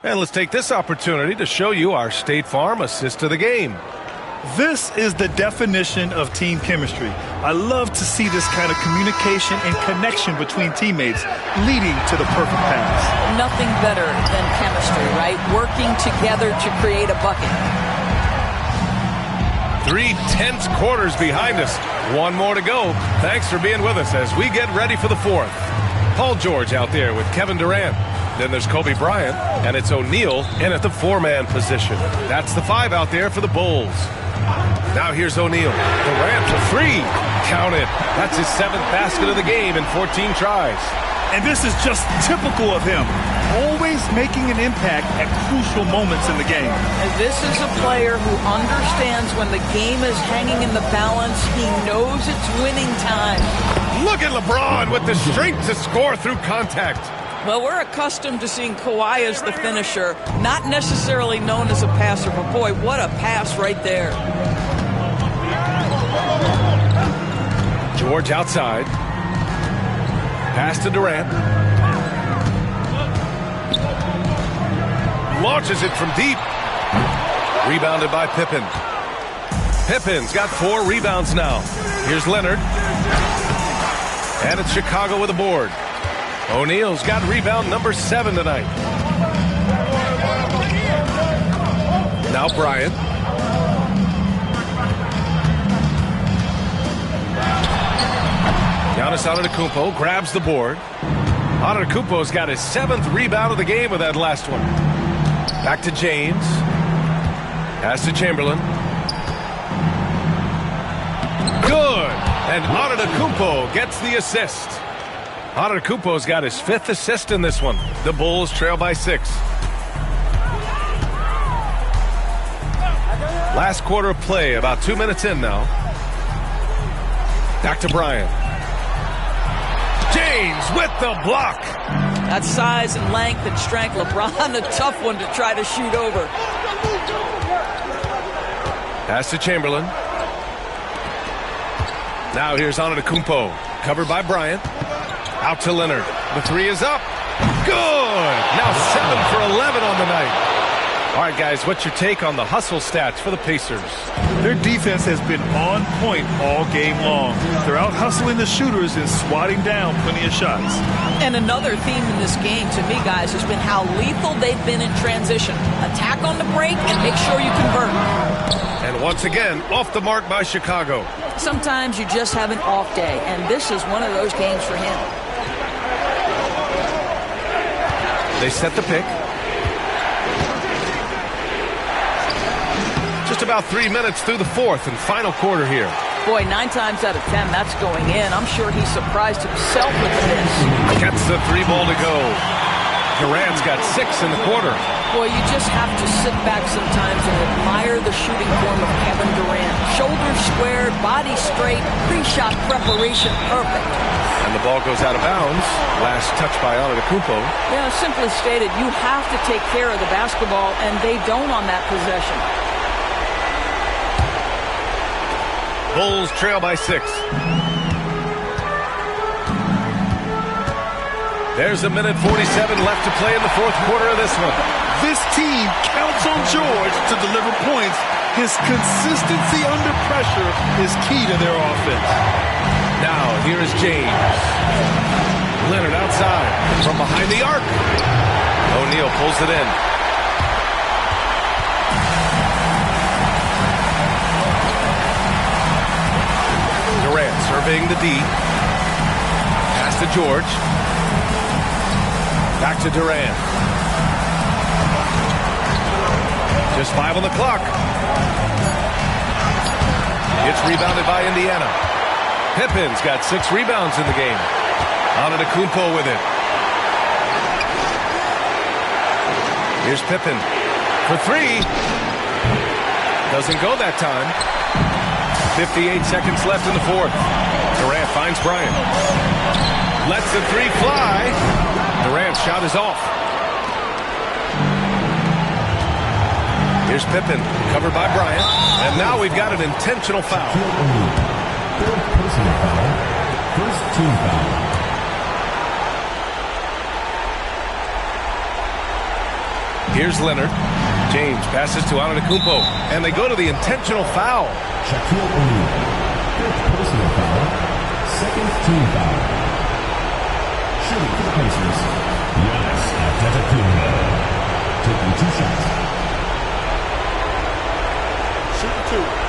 And let's take this opportunity to show you our State Farm assist to the game. This is the definition of team chemistry. I love to see this kind of communication and connection between teammates leading to the perfect pass. Nothing better than chemistry, right? Working together to create a bucket. 3 tense quarters behind us. One more to go. Thanks for being with us as we get ready for the fourth. Paul George out there with Kevin Durant. Then there's Kobe Bryant, and it's O'Neal in at the 4-man position. That's the 5 out there for the Bulls. Now here's O'Neal. Durant for 3. Count it. That's his 7th basket of the game in 14 tries. And this is just typical of him. Always making an impact at crucial moments in the game. And this is a player who understands when the game is hanging in the balance. He knows it's winning time. Look at LeBron with the strength to score through contact. Well, we're accustomed to seeing Kawhi as the finisher, not necessarily known as a passer, but boy, what a pass right there. George outside. Pass to Durant. Launches it from deep. Rebounded by Pippen. Pippen's got 4 rebounds now. Here's Leonard. And it's Chicago with a board. O'Neal's got rebound number 7 tonight. Now Bryant. Giannis Antetokounmpo grabs the board. Antetokounmpo's got his 7th rebound of the game with that last one. Back to James. Pass to Chamberlain. Good. And Antetokounmpo gets the assist. Antetokounmpo's got his 5th assist in this one. The Bulls trail by 6. Last quarter of play, about 2 minutes in now. Back to Bryant. James with the block. That size and length and strength. LeBron, a tough one to try to shoot over. Pass to Chamberlain. Now here's Antetokounmpo. Covered by Bryant. Out to Leonard. The 3 is up. Good. Now 7 for 11 on the night. All right, guys, what's your take on the hustle stats for the Pacers? Their defense has been on point all game long. They're out hustling the shooters and swatting down plenty of shots. And another theme in this game to me, guys, has been how lethal they've been in transition. Attack on the break and make sure you convert. And once again, off the mark by Chicago. Sometimes you just have an off day, and this is one of those games for him. They set the pick. Just Just about 3 minutes through the fourth and final quarter here. Boy, 9 times out of 10, that's going in. I'm sure he's surprised himself with this. Gets the 3 ball to go. Durant's got 6 in the quarter. Boy, you just have to sit back sometimes and admire the shooting form of Kevin Durant. Shoulders squared, body straight, pre-shot preparation perfect. And the ball goes out of bounds. Last touch by Antetokounmpo. Yeah, simply stated, you have to take care of the basketball, and they don't on that possession. Bulls trail by 6. There's a minute 47 left to play in the fourth quarter of this one. This team counts on George to deliver points. His consistency under pressure is key to their offense. Now, here is James. Leonard outside from behind the arc. O'Neal pulls it in. Durant surveying the D. Pass to George. Back to Durant. Just 5 on the clock. It's rebounded by Indiana. Pippen's got 6 rebounds in the game. Antetokounmpo with it. Here's Pippen for 3. Doesn't go that time. 58 seconds left in the fourth. Durant finds Bryant. Lets the 3 fly. Durant's shot is off. Here's Pippen, covered by Bryant. And now we've got an intentional foul. Third personal foul. First team foul. Here's Leonard. James passes to Antetokounmpo. And they go to the intentional foul. Shaquille O'Neal. Fifth personal foul. Second team foul. Shooting for the Pacers, Giannis Antetokounmpo. Taking 2 shots. Shooting 2.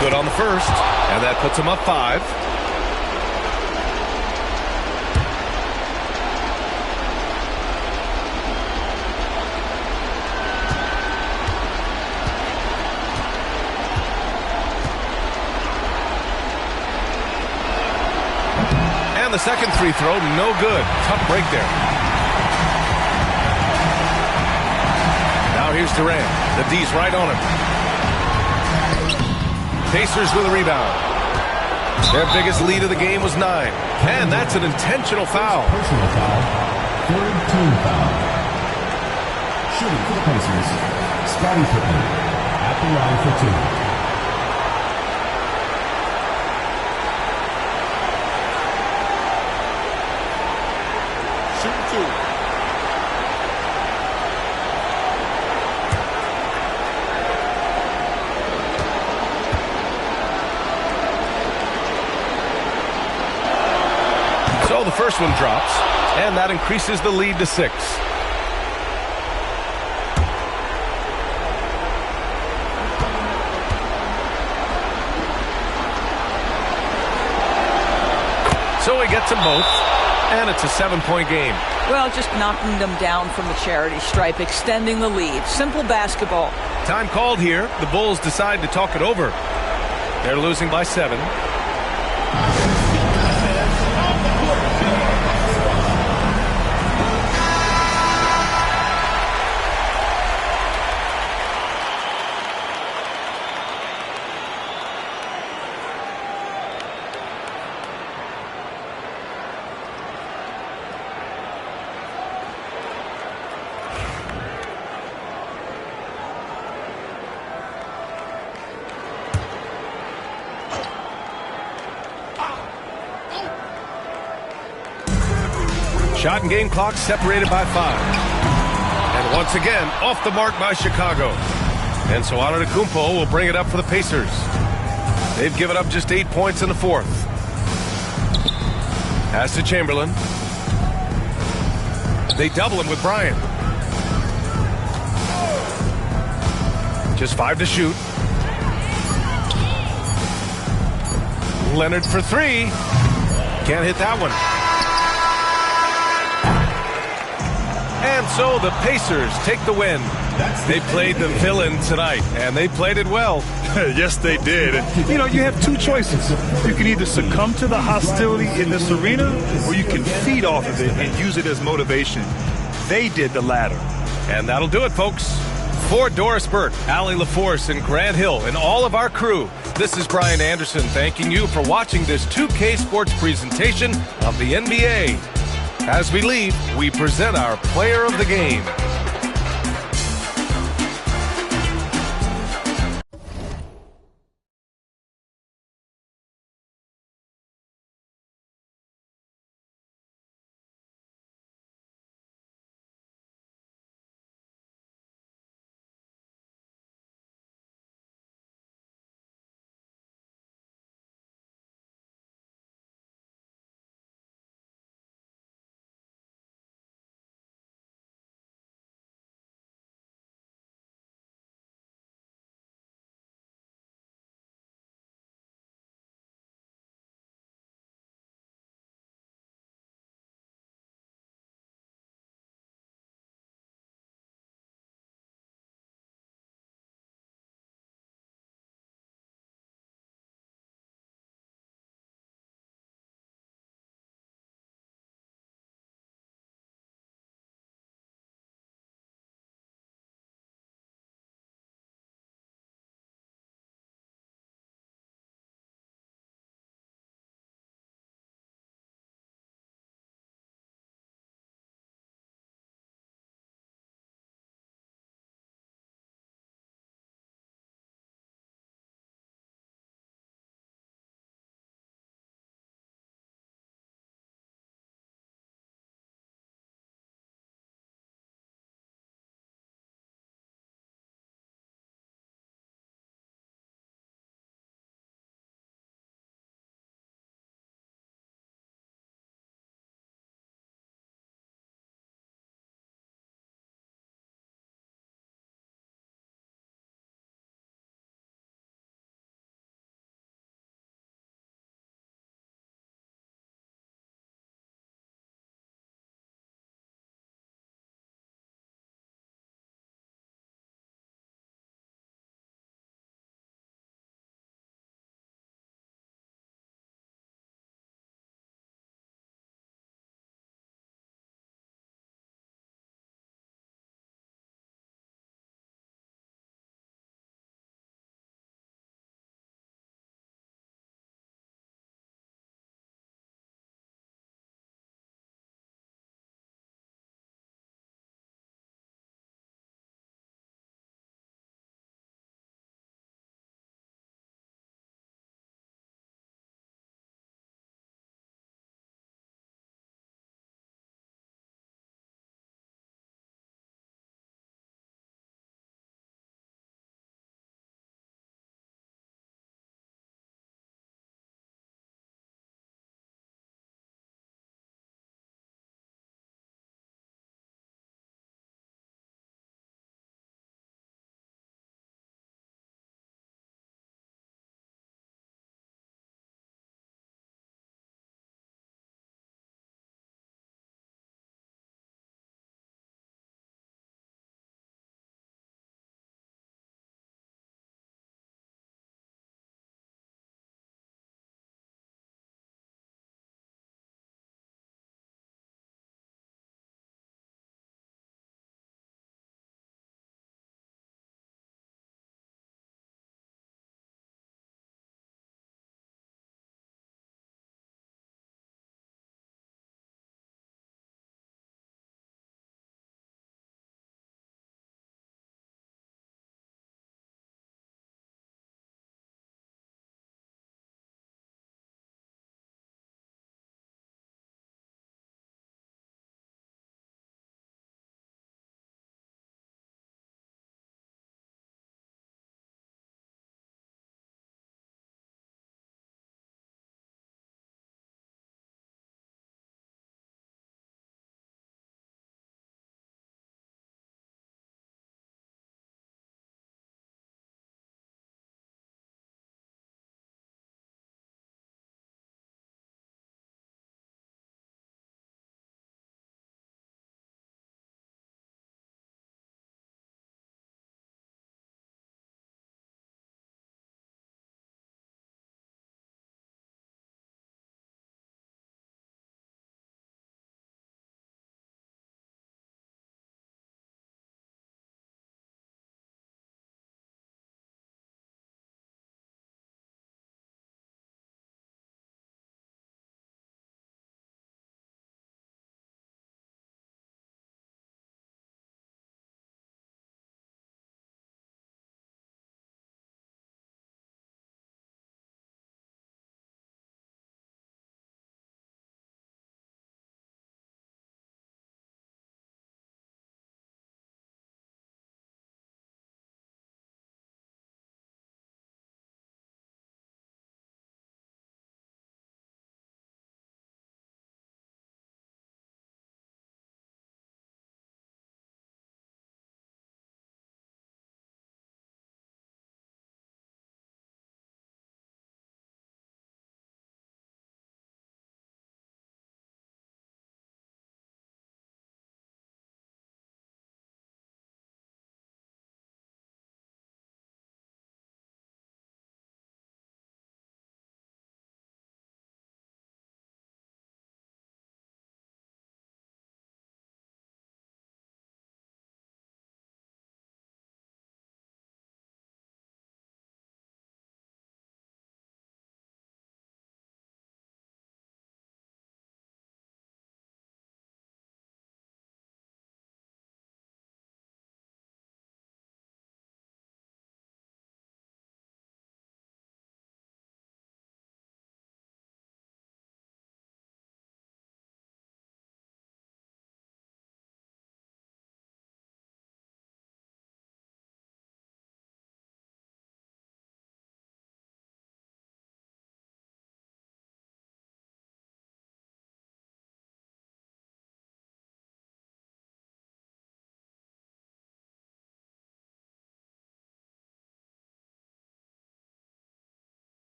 Good on the first, and that puts him up 5. And the second free throw, no good. Tough break there. Now here's Durant. The D's right on him. Pacers with a rebound. Their biggest lead of the game was 9. And that's an intentional foul. Personal foul. Third team foul. Shooting for the Pacers, Scottie Pippen at the line for 2. Shooting 2. So the first one drops, and that increases the lead to 6. So he gets them both, and it's a 7-point game. Well, just knocking them down from the charity stripe, extending the lead. Simple basketball. Time called here. The Bulls decide to talk it over. They're losing by 7. Shot and game clock separated by 5. And once again, off the mark by Chicago. And so Antetokounmpo will bring it up for the Pacers. They've given up just 8 points in the fourth. Pass to Chamberlain. They double him with Bryant. Just 5 to shoot. Leonard for 3. Can't hit that one. And so the Pacers take the win. They played the villain tonight, and they played it well. Yes, they did. And, you have two choices. You can either succumb to the hostility in this arena, or you can feed off of it and use it as motivation. They did the latter. And that'll do it, folks. For Doris Burke, Allie LaForce, and Grant Hill, and all of our crew, this is Brian Anderson thanking you for watching this 2K Sports presentation of the NBA. As we leave, we present our player of the game.